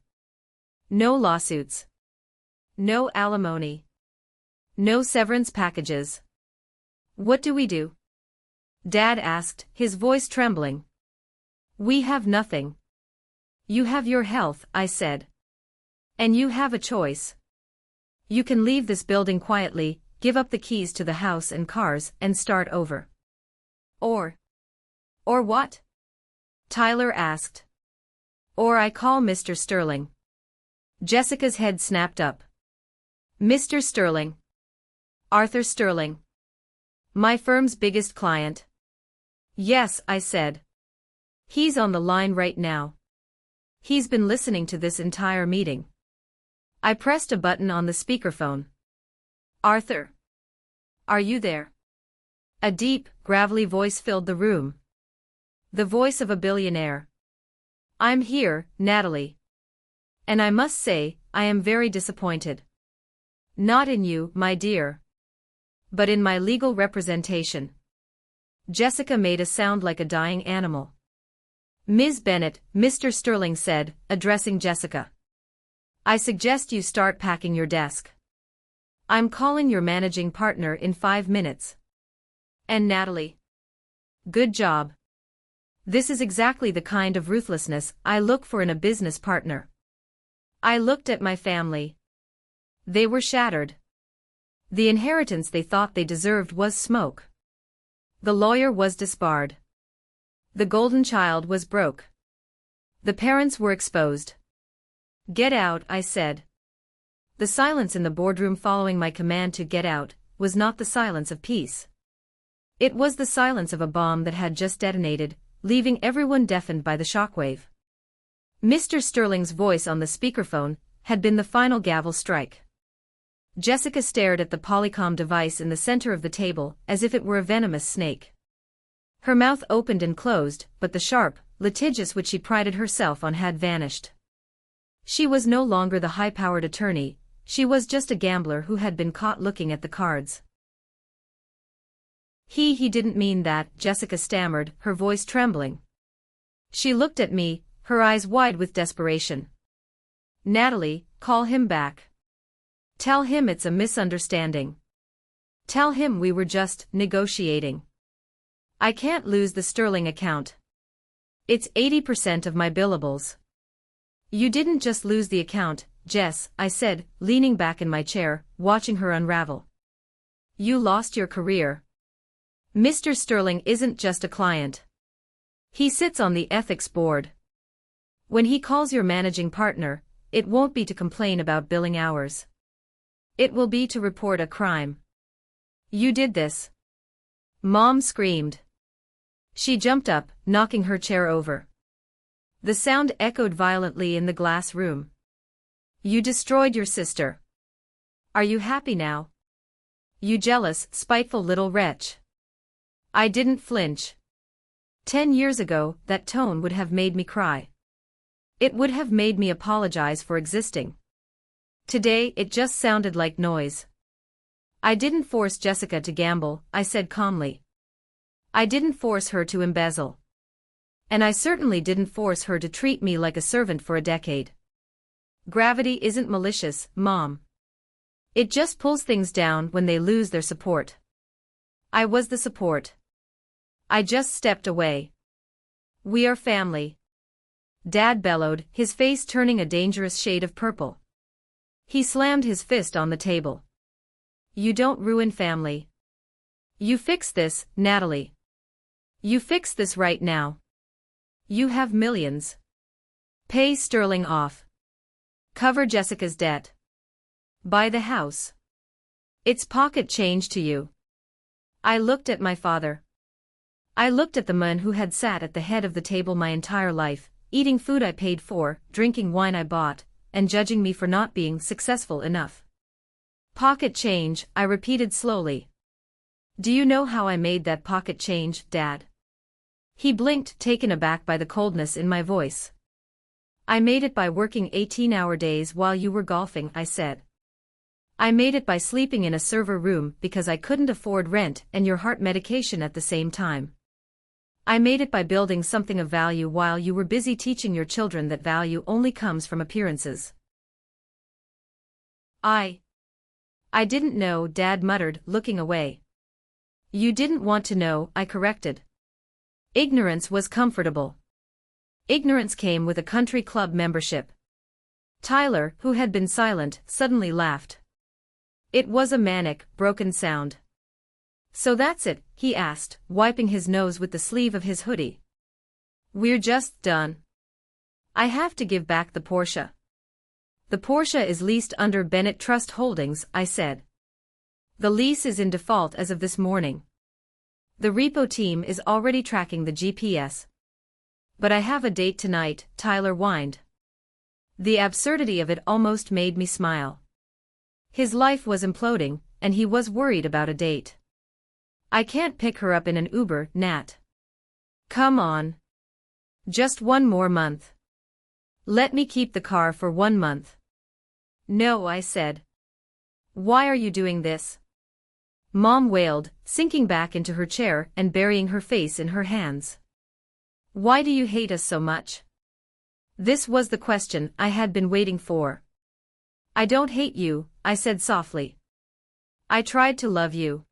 No lawsuits. No alimony. No severance packages. What do we do? Dad asked, his voice trembling. We have nothing. You have your health, I said. And you have a choice. You can leave this building quietly, give up the keys to the house and cars, and start over. Or what? Tyler asked. Or I call Mr. Sterling. Jessica's head snapped up. Mr. Sterling. Arthur Sterling. My firm's biggest client. Yes, I said. He's on the line right now. He's been listening to this entire meeting. I pressed a button on the speakerphone. Arthur. Are you there? A deep, gravelly voice filled the room. The voice of a billionaire. I'm here, Natalie. And I must say, I am very disappointed. Not in you, my dear. But in my legal representation. Jessica made a sound like a dying animal. Ms. Bennet, Mr. Sterling said, addressing Jessica. I suggest you start packing your desk. I'm calling your managing partner in 5 minutes. And Natalie. Good job. This is exactly the kind of ruthlessness I look for in a business partner. I looked at my family. They were shattered. The inheritance they thought they deserved was smoke. The lawyer was disbarred. The golden child was broke. The parents were exposed. Get out, I said. The silence in the boardroom following my command to get out was not the silence of peace. It was the silence of a bomb that had just detonated, leaving everyone deafened by the shockwave. Mr. Sterling's voice on the speakerphone had been the final gavel strike. Jessica stared at the polycom device in the center of the table as if it were a venomous snake. Her mouth opened and closed, but the sharp, litigious which she prided herself on had vanished. She was no longer the high-powered attorney, she was just a gambler who had been caught looking at the cards. He didn't mean that, Jessica stammered, her voice trembling. She looked at me, her eyes wide with desperation. Natalie, call him back. Tell him it's a misunderstanding. Tell him we were just negotiating. I can't lose the Sterling account. It's 80% of my billables. You didn't just lose the account, Jess, I said, leaning back in my chair, watching her unravel. You lost your career. Mr. Sterling isn't just a client. He sits on the ethics board. When he calls your managing partner, it won't be to complain about billing hours. It will be to report a crime. You did this. Mom screamed. She jumped up, knocking her chair over. The sound echoed violently in the glass room. You destroyed your sister. Are you happy now? You jealous, spiteful little wretch. I didn't flinch. 10 years ago, that tone would have made me cry. It would have made me apologize for existing. Today, it just sounded like noise. I didn't force Jessica to gamble, I said calmly. I didn't force her to embezzle. And I certainly didn't force her to treat me like a servant for a decade. Gravity isn't malicious, Mom. It just pulls things down when they lose their support. I was the support. I just stepped away. We are family. Dad bellowed, his face turning a dangerous shade of purple. He slammed his fist on the table. You don't ruin family. You fix this, Natalie. You fix this right now. You have millions. Pay Sterling off. Cover Jessica's debt. Buy the house. It's pocket change to you. I looked at my father. I looked at the man who had sat at the head of the table my entire life, eating food I paid for, drinking wine I bought, and judging me for not being successful enough. Pocket change, I repeated slowly. Do you know how I made that pocket change, Dad? He blinked, taken aback by the coldness in my voice. I made it by working 18-hour days while you were golfing, I said. I made it by sleeping in a server room because I couldn't afford rent and your heart medication at the same time. I made it by building something of value while you were busy teaching your children that value only comes from appearances. I didn't know, Dad muttered, looking away. You didn't want to know, I corrected. Ignorance was comfortable. Ignorance came with a country club membership. Tyler, who had been silent, suddenly laughed. It was a manic, broken sound. So that's it, he asked, wiping his nose with the sleeve of his hoodie. We're just done. I have to give back the Porsche. The Porsche is leased under Bennett Trust Holdings, I said. The lease is in default as of this morning. The repo team is already tracking the GPS. But I have a date tonight, Tyler whined. The absurdity of it almost made me smile. His life was imploding, and he was worried about a date. I can't pick her up in an Uber, Nat. Come on. Just one more month. Let me keep the car for 1 month. No, I said. Why are you doing this? Mom wailed, sinking back into her chair and burying her face in her hands. Why do you hate us so much? This was the question I had been waiting for. I don't hate you, I said softly. I tried to love you.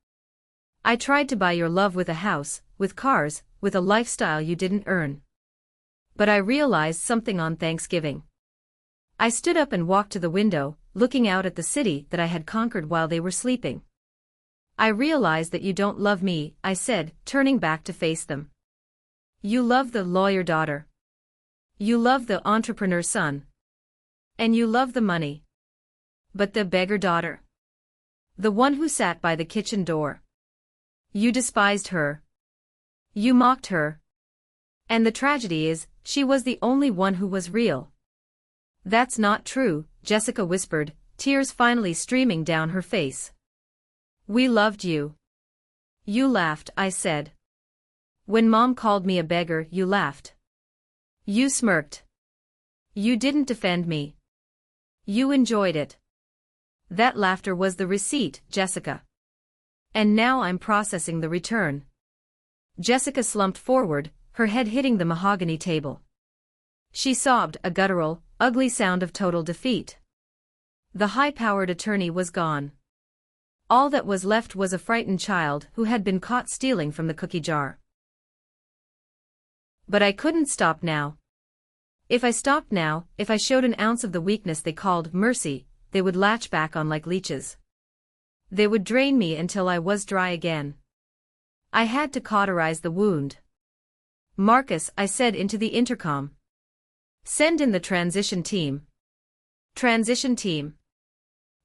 I tried to buy your love with a house, with cars, with a lifestyle you didn't earn. But I realized something on Thanksgiving. I stood up and walked to the window, looking out at the city that I had conquered while they were sleeping. I realize that you don't love me, I said, turning back to face them. You love the lawyer daughter. You love the entrepreneur son. And you love the money. But the beggar daughter? The one who sat by the kitchen door. You despised her. You mocked her. And the tragedy is, she was the only one who was real. That's not true, Jessica whispered, tears finally streaming down her face. We loved you. You laughed, I said. When Mom called me a beggar, you laughed. You smirked. You didn't defend me. You enjoyed it. That laughter was the receipt, Jessica. And now I'm processing the return. Jessica slumped forward, her head hitting the mahogany table. She sobbed, a guttural, ugly sound of total defeat. The high-powered attorney was gone. All that was left was a frightened child who had been caught stealing from the cookie jar. But I couldn't stop now. If I stopped now, if I showed an ounce of the weakness they called mercy, they would latch back on like leeches. They would drain me until I was dry again. I had to cauterize the wound. Marcus, I said into the intercom. Send in the transition team. Transition team?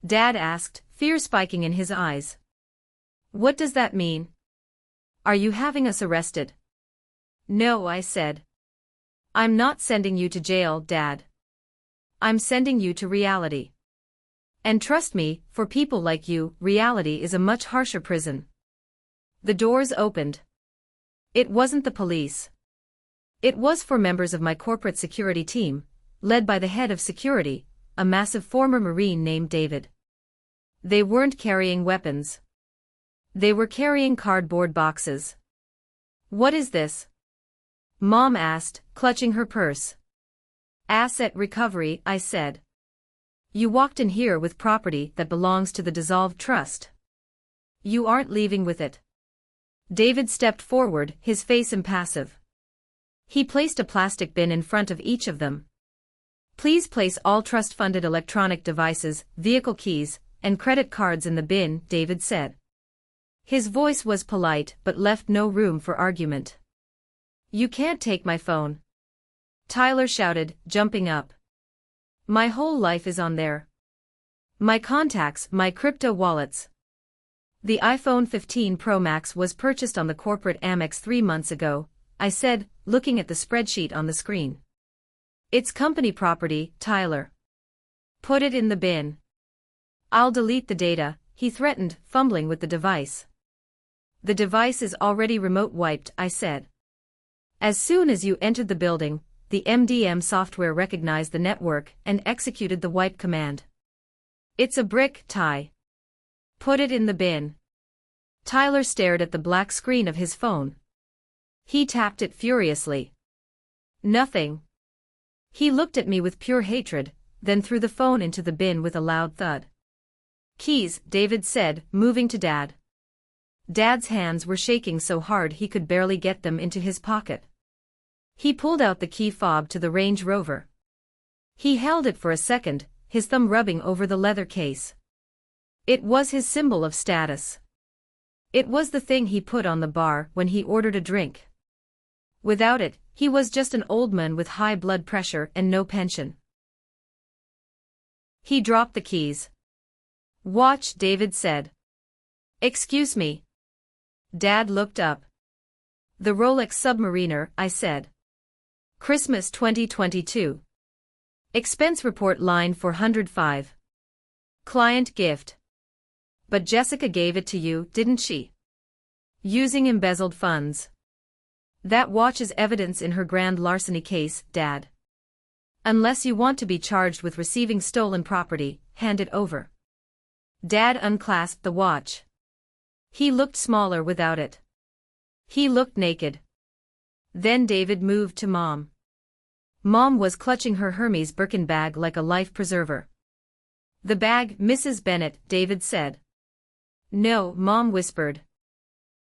Dad asked, fear spiking in his eyes. What does that mean? Are you having us arrested? No, I said. I'm not sending you to jail, Dad. I'm sending you to reality. And trust me, for people like you, reality is a much harsher prison. The doors opened. It wasn't the police. It was for members of my corporate security team, led by the head of security, a massive former Marine named David. They weren't carrying weapons. They were carrying cardboard boxes. What is this? Mom asked, clutching her purse. Asset recovery, I said. You walked in here with property that belongs to the dissolved trust. You aren't leaving with it. David stepped forward, his face impassive. He placed a plastic bin in front of each of them. Please place all trust-funded electronic devices, vehicle keys, and credit cards in the bin, David said. His voice was polite but left no room for argument. You can't take my phone. Tyler shouted, jumping up. My whole life is on there. My contacts, my crypto wallets. The iPhone 15 Pro Max was purchased on the corporate Amex 3 months ago, I said, looking at the spreadsheet on the screen. It's company property, Tyler. Put it in the bin. I'll delete the data, he threatened, fumbling with the device. The device is already remote wiped, I said. As soon as you entered the building, the MDM software recognized the network and executed the wipe command. It's a brick, Ty. Put it in the bin. Tyler stared at the black screen of his phone. He tapped it furiously. Nothing. He looked at me with pure hatred, then threw the phone into the bin with a loud thud. Keys, David said, moving to Dad. Dad's hands were shaking so hard he could barely get them into his pocket. He pulled out the key fob to the Range Rover. He held it for a second, his thumb rubbing over the leather case. It was his symbol of status. It was the thing he put on the bar when he ordered a drink. Without it, he was just an old man with high blood pressure and no pension. He dropped the keys. Watch, David said. Excuse me. Dad looked up. The Rolex Submariner, I said. Christmas 2022. Expense report line 405. Client gift. But Jessica gave it to you, didn't she? Using embezzled funds. That watch is evidence in her grand larceny case, Dad. Unless you want to be charged with receiving stolen property, hand it over. Dad unclasped the watch. He looked smaller without it. He looked naked. Then David moved to Mom. Mom was clutching her Hermes Birkin bag like a life preserver. "The bag, Mrs. Bennet," David said. "No," Mom whispered.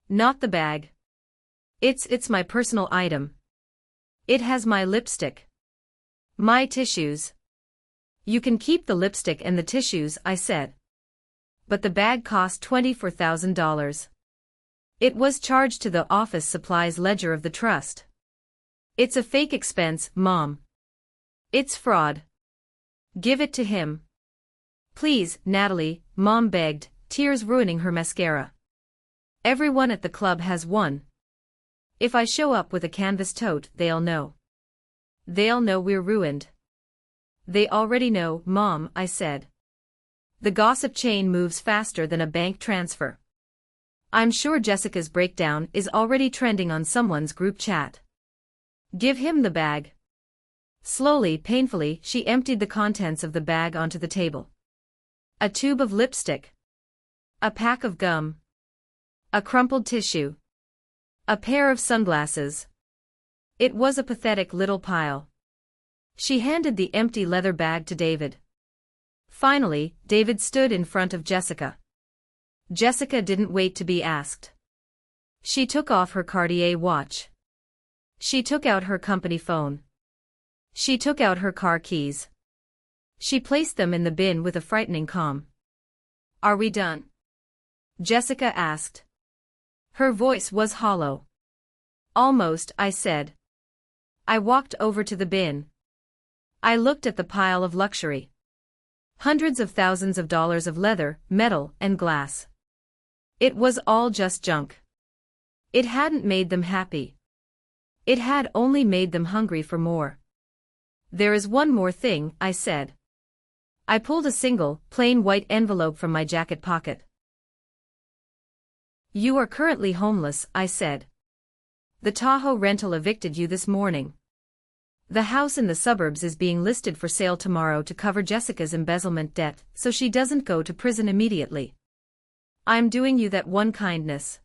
"Not the bag. It's my personal item. It has my lipstick. My tissues." "You can keep the lipstick and the tissues," I said. "But the bag cost $24,000. It was charged to the office supplies ledger of the trust." "It's a fake expense, Mom. It's fraud. Give it to him." "Please, Natalie," Mom begged, tears ruining her mascara. "Everyone at the club has one. If I show up with a canvas tote, they'll know. They'll know we're ruined." "They already know, Mom," I said. "The gossip chain moves faster than a bank transfer. I'm sure Jessica's breakdown is already trending on someone's group chat. Give him the bag." Slowly, painfully, she emptied the contents of the bag onto the table. A tube of lipstick. A pack of gum. A crumpled tissue. A pair of sunglasses. It was a pathetic little pile. She handed the empty leather bag to David. Finally, David stood in front of Jessica. Jessica didn't wait to be asked. She took off her Cartier watch. She took out her company phone. She took out her car keys. She placed them in the bin with a frightening calm. "Are we done?" Jessica asked. Her voice was hollow. "Almost," I said. I walked over to the bin. I looked at the pile of luxury. Hundreds of thousands of dollars of leather, metal, and glass. It was all just junk. It hadn't made them happy. It had only made them hungry for more. "There is one more thing," I said. I pulled a single, plain white envelope from my jacket pocket. "You are currently homeless," I said. "The Tahoe rental evicted you this morning. The house in the suburbs is being listed for sale tomorrow to cover Jessica's embezzlement debt, so she doesn't go to prison immediately. I'm doing you that one kindness.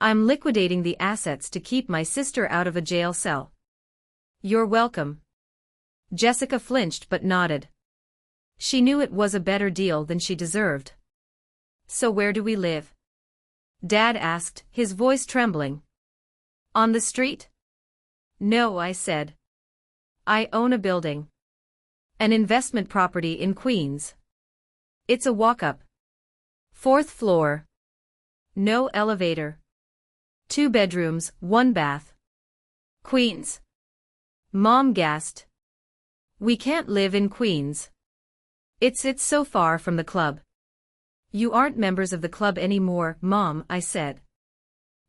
I'm liquidating the assets to keep my sister out of a jail cell." "You're welcome." Jessica flinched but nodded. She knew it was a better deal than she deserved. "So where do we live?" Dad asked, his voice trembling. "On the street?" "No," I said. "I own a building. An investment property in Queens. It's a walk-up. 4th floor. No elevator. 2 bedrooms, 1 bath. Queens." Mom gasped. "We can't live in Queens. It's so far from the club." "You aren't members of the club anymore, Mom," I said.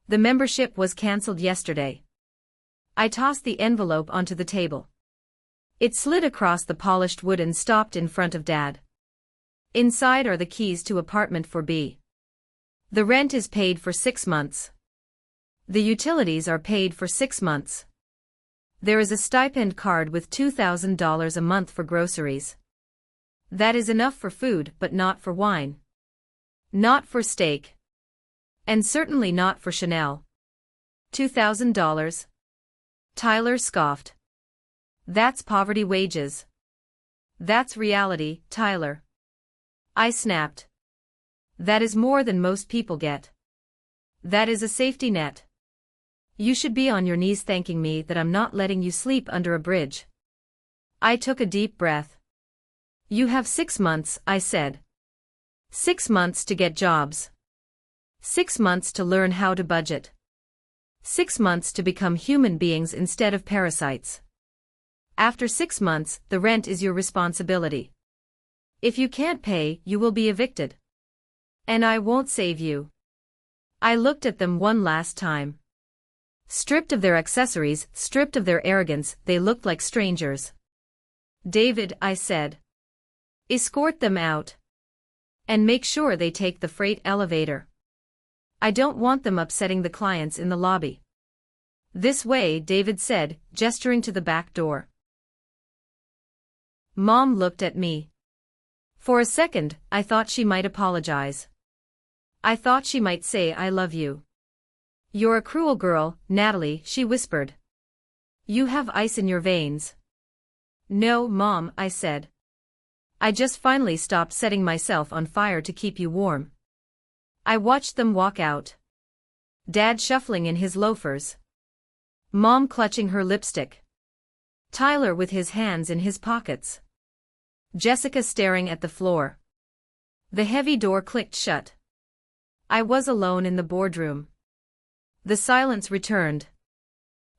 "The membership was cancelled yesterday." I tossed the envelope onto the table. It slid across the polished wood and stopped in front of Dad. "Inside are the keys to apartment 4B. The rent is paid for 6 months. The utilities are paid for 6 months. There is a stipend card with $2,000 a month for groceries. That is enough for food but not for wine. Not for steak. And certainly not for Chanel." $2,000? Tyler scoffed. "That's poverty wages. That's reality, Tyler." I snapped. "That is more than most people get. That is a safety net. You should be on your knees thanking me that I'm not letting you sleep under a bridge." I took a deep breath. "You have 6 months," I said. 6 months to get jobs. 6 months to learn how to budget. 6 months to become human beings instead of parasites. After 6 months, the rent is your responsibility. If you can't pay, you will be evicted. And I won't save you." I looked at them one last time. Stripped of their accessories, stripped of their arrogance, they looked like strangers. "David," I said. "Escort them out. And make sure they take the freight elevator. I don't want them upsetting the clients in the lobby." "This way," David said, gesturing to the back door. Mom looked at me. For a second, I thought she might apologize. I thought she might say I love you. You're a cruel girl, Natalie, she whispered. You have ice in your veins. No, Mom, I said. I just finally stopped setting myself on fire to keep you warm. I watched them walk out. Dad shuffling in his loafers. Mom clutching her lipstick. Tyler with his hands in his pockets. Jessica staring at the floor. The heavy door clicked shut. I was alone in the boardroom. The silence returned.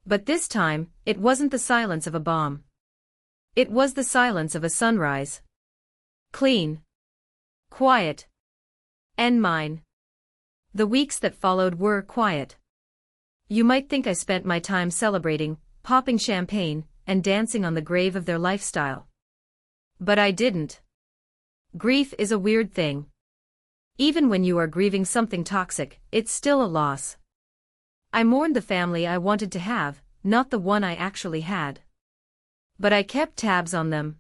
But this time, it wasn't the silence of a bomb. It was the silence of a sunrise. Clean. Quiet. And mine. The weeks that followed were quiet. You might think I spent my time celebrating, popping champagne, and dancing on the grave of their lifestyle. But I didn't. Grief is a weird thing. Even when you are grieving something toxic, it's still a loss. I mourned the family I wanted to have, not the one I actually had. But I kept tabs on them.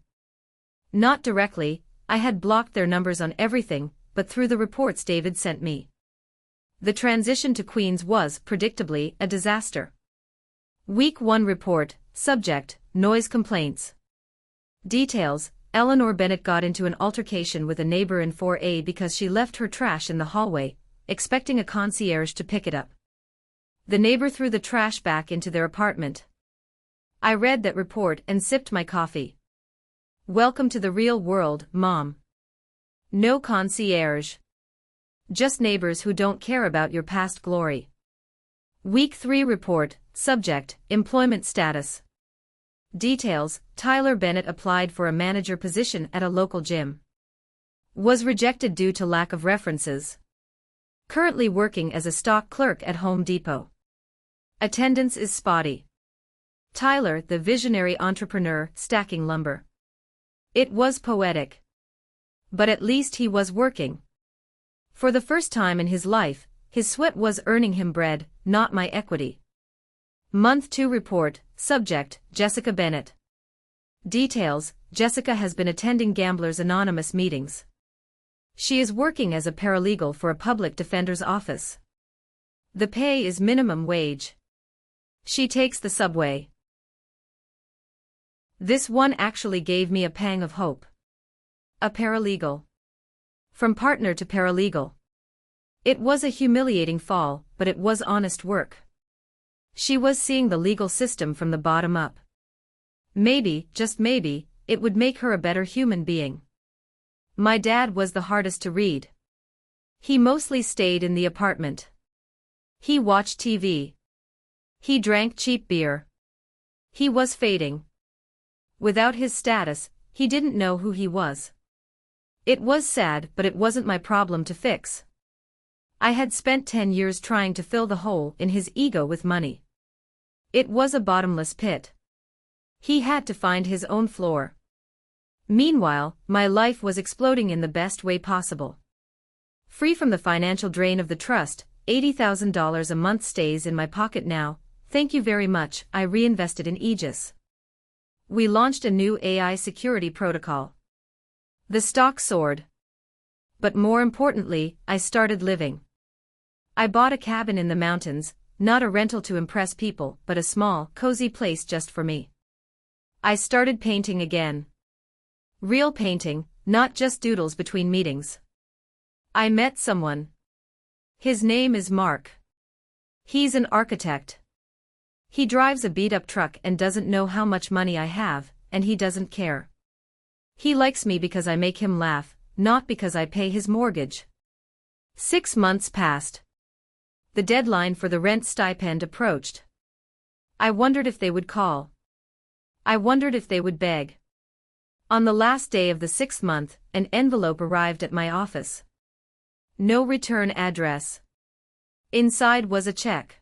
Not directly, I had blocked their numbers on everything, but through the reports David sent me. The transition to Queens was, predictably, a disaster. Week 1 report, subject, noise complaints. Details, Eleanor Bennett got into an altercation with a neighbor in 4A because she left her trash in the hallway, expecting a concierge to pick it up. The neighbor threw the trash back into their apartment. I read that report and sipped my coffee. Welcome to the real world, Mom. No concierge. Just neighbors who don't care about your past glory. Week 3 report, subject, employment status. Details, Tyler Bennett applied for a manager position at a local gym. Was rejected due to lack of references. Currently working as a stock clerk at Home Depot. Attendance is spotty. Tyler, the visionary entrepreneur, stacking lumber. It was poetic. But at least he was working. For the first time in his life, his sweat was earning him bread, not my equity. Month 2 report, subject, Jessica Bennett. Details, Jessica has been attending Gamblers Anonymous meetings. She is working as a paralegal for a public defender's office. The pay is minimum wage. She takes the subway. This one actually gave me a pang of hope. A paralegal. From partner to paralegal. It was a humiliating fall, but it was honest work. She was seeing the legal system from the bottom up. Maybe, just maybe, it would make her a better human being. My dad was the hardest to read. He mostly stayed in the apartment. He watched TV. He drank cheap beer. He was fading. Without his status, he didn't know who he was. It was sad, but it wasn't my problem to fix. I had spent 10 years trying to fill the hole in his ego with money. It was a bottomless pit. He had to find his own floor. Meanwhile, my life was exploding in the best way possible. Free from the financial drain of the trust, $80,000 a month stays in my pocket now, thank you very much, I reinvested in Aegis. We launched a new AI security protocol. The stock soared. But more importantly, I started living. I bought a cabin in the mountains, not a rental to impress people, but a small, cozy place just for me. I started painting again. Real painting, not just doodles between meetings. I met someone. His name is Mark. He's an architect. He drives a beat-up truck and doesn't know how much money I have, and he doesn't care. He likes me because I make him laugh, not because I pay his mortgage. 6 months passed. The deadline for the rent stipend approached. I wondered if they would call. I wondered if they would beg. On the last day of the 6th month, an envelope arrived at my office. No return address. Inside was a check.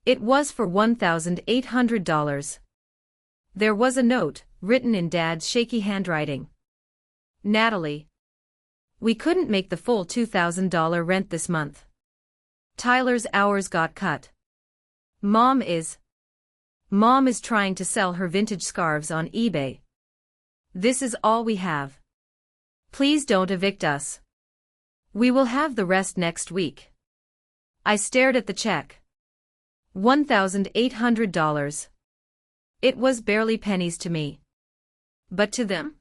It was for $1,800. There was a note, written in Dad's shaky handwriting. Natalie. We couldn't make the full $2,000 rent this month. Tyler's hours got cut. Mom is trying to sell her vintage scarves on eBay. This is all we have. Please don't evict us. We will have the rest next week. I stared at the check. $1,800. It was barely pennies to me. But to them?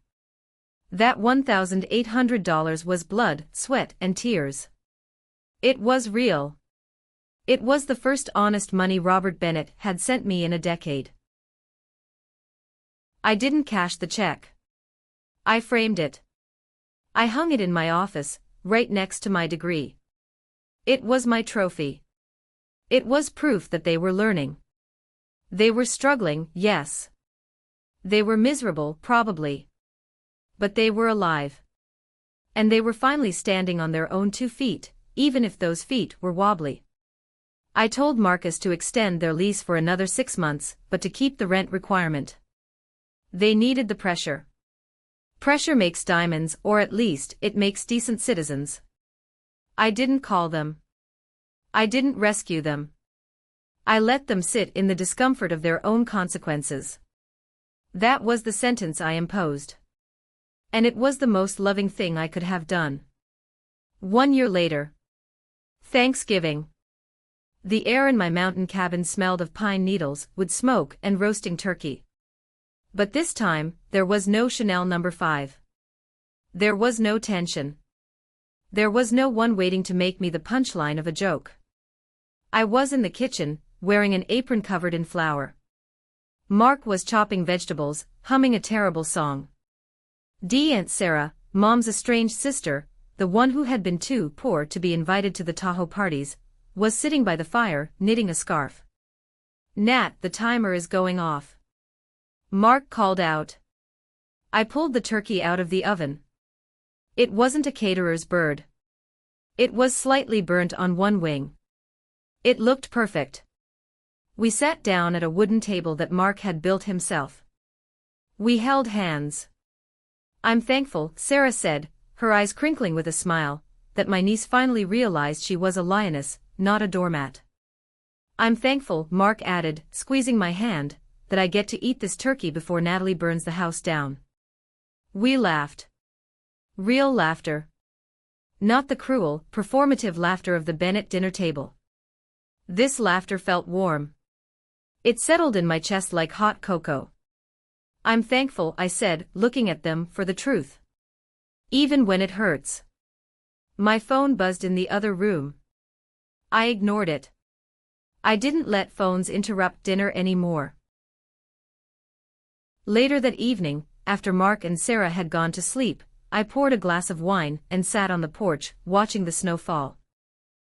That $1,800 was blood, sweat, and tears. It was real. It was the first honest money Robert Bennett had sent me in a decade. I didn't cash the check. I framed it. I hung it in my office, right next to my degree. It was my trophy. It was proof that they were learning. They were struggling, yes. They were miserable, probably. But they were alive. And they were finally standing on their own 2 feet, even if those feet were wobbly. I told Marcus to extend their lease for another 6 months, but to keep the rent requirement. They needed the pressure. Pressure makes diamonds, or at least, it makes decent citizens. I didn't call them. I didn't rescue them. I let them sit in the discomfort of their own consequences. That was the sentence I imposed. And it was the most loving thing I could have done. 1 year later. Thanksgiving. The air in my mountain cabin smelled of pine needles, wood smoke, and roasting turkey. But this time, there was no Chanel No. 5. There was no tension. There was no one waiting to make me the punchline of a joke. I was in the kitchen, wearing an apron covered in flour. Mark was chopping vegetables, humming a terrible song. Aunt Sarah, Mom's estranged sister, the one who had been too poor to be invited to the Tahoe parties, was sitting by the fire, knitting a scarf. Nat, the timer is going off. Mark called out. I pulled the turkey out of the oven. It wasn't a caterer's bird. It was slightly burnt on one wing. It looked perfect. We sat down at a wooden table that Mark had built himself. We held hands. I'm thankful, Sarah said, her eyes crinkling with a smile, that my niece finally realized she was a lioness, not a doormat. I'm thankful, Mark added, squeezing my hand, that I get to eat this turkey before Natalie burns the house down. We laughed. Real laughter. Not the cruel, performative laughter of the Bennett dinner table. This laughter felt warm. It settled in my chest like hot cocoa. I'm thankful, I said, looking at them, for the truth. Even when it hurts. My phone buzzed in the other room. I ignored it. I didn't let phones interrupt dinner anymore. Later that evening, after Mark and Sarah had gone to sleep, I poured a glass of wine and sat on the porch, watching the snow fall.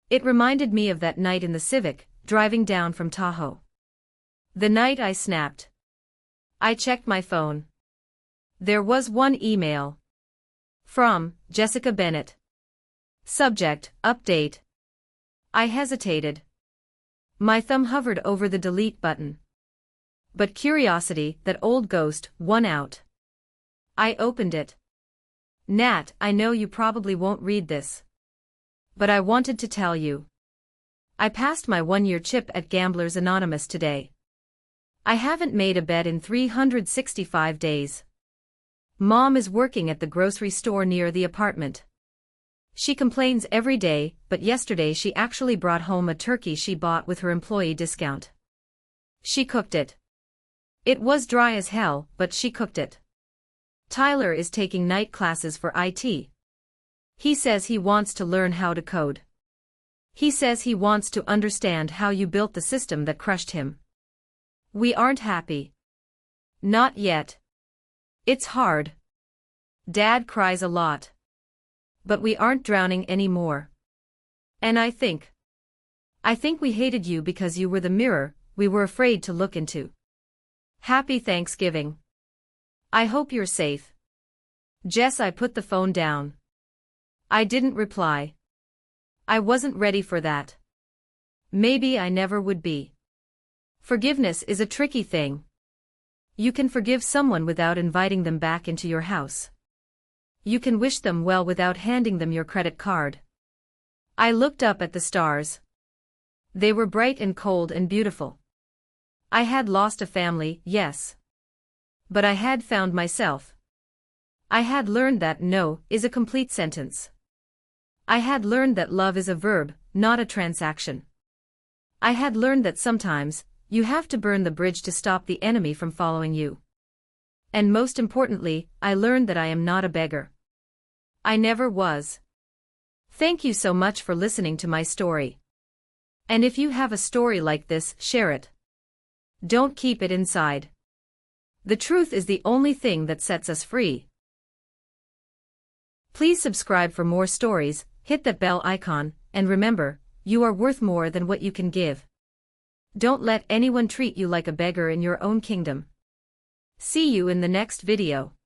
It reminded me of that night in the Civic, driving down from Tahoe. The night I snapped. I checked my phone. There was one email. From Jessica Bennett. Subject, update. I hesitated. My thumb hovered over the delete button. But curiosity, that old ghost, won out. I opened it. Nat, I know you probably won't read this. But I wanted to tell you. I passed my 1-year chip at Gamblers Anonymous today. I haven't made a bet in 365 days. Mom is working at the grocery store near the apartment. She complains every day, but yesterday she actually brought home a turkey she bought with her employee discount. She cooked it. It was dry as hell, but she cooked it. Tyler is taking night classes for IT. He says he wants to learn how to code. He says he wants to understand how you built the system that crushed him. We aren't happy. Not yet. It's hard. Dad cries a lot. But we aren't drowning anymore. And I think we hated you because you were the mirror we were afraid to look into. Happy Thanksgiving. I hope you're safe. Jess, I put the phone down. I didn't reply. I wasn't ready for that. Maybe I never would be. Forgiveness is a tricky thing. You can forgive someone without inviting them back into your house. You can wish them well without handing them your credit card. I looked up at the stars. They were bright and cold and beautiful. I had lost a family, yes. But I had found myself. I had learned that no is a complete sentence. I had learned that love is a verb, not a transaction. I had learned that sometimes, you have to burn the bridge to stop the enemy from following you. And most importantly, I learned that I am not a beggar. I never was. Thank you so much for listening to my story. And if you have a story like this, share it. Don't keep it inside. The truth is the only thing that sets us free. Please subscribe for more stories, hit that bell icon, and remember, you are worth more than what you can give. Don't let anyone treat you like a beggar in your own kingdom. See you in the next video.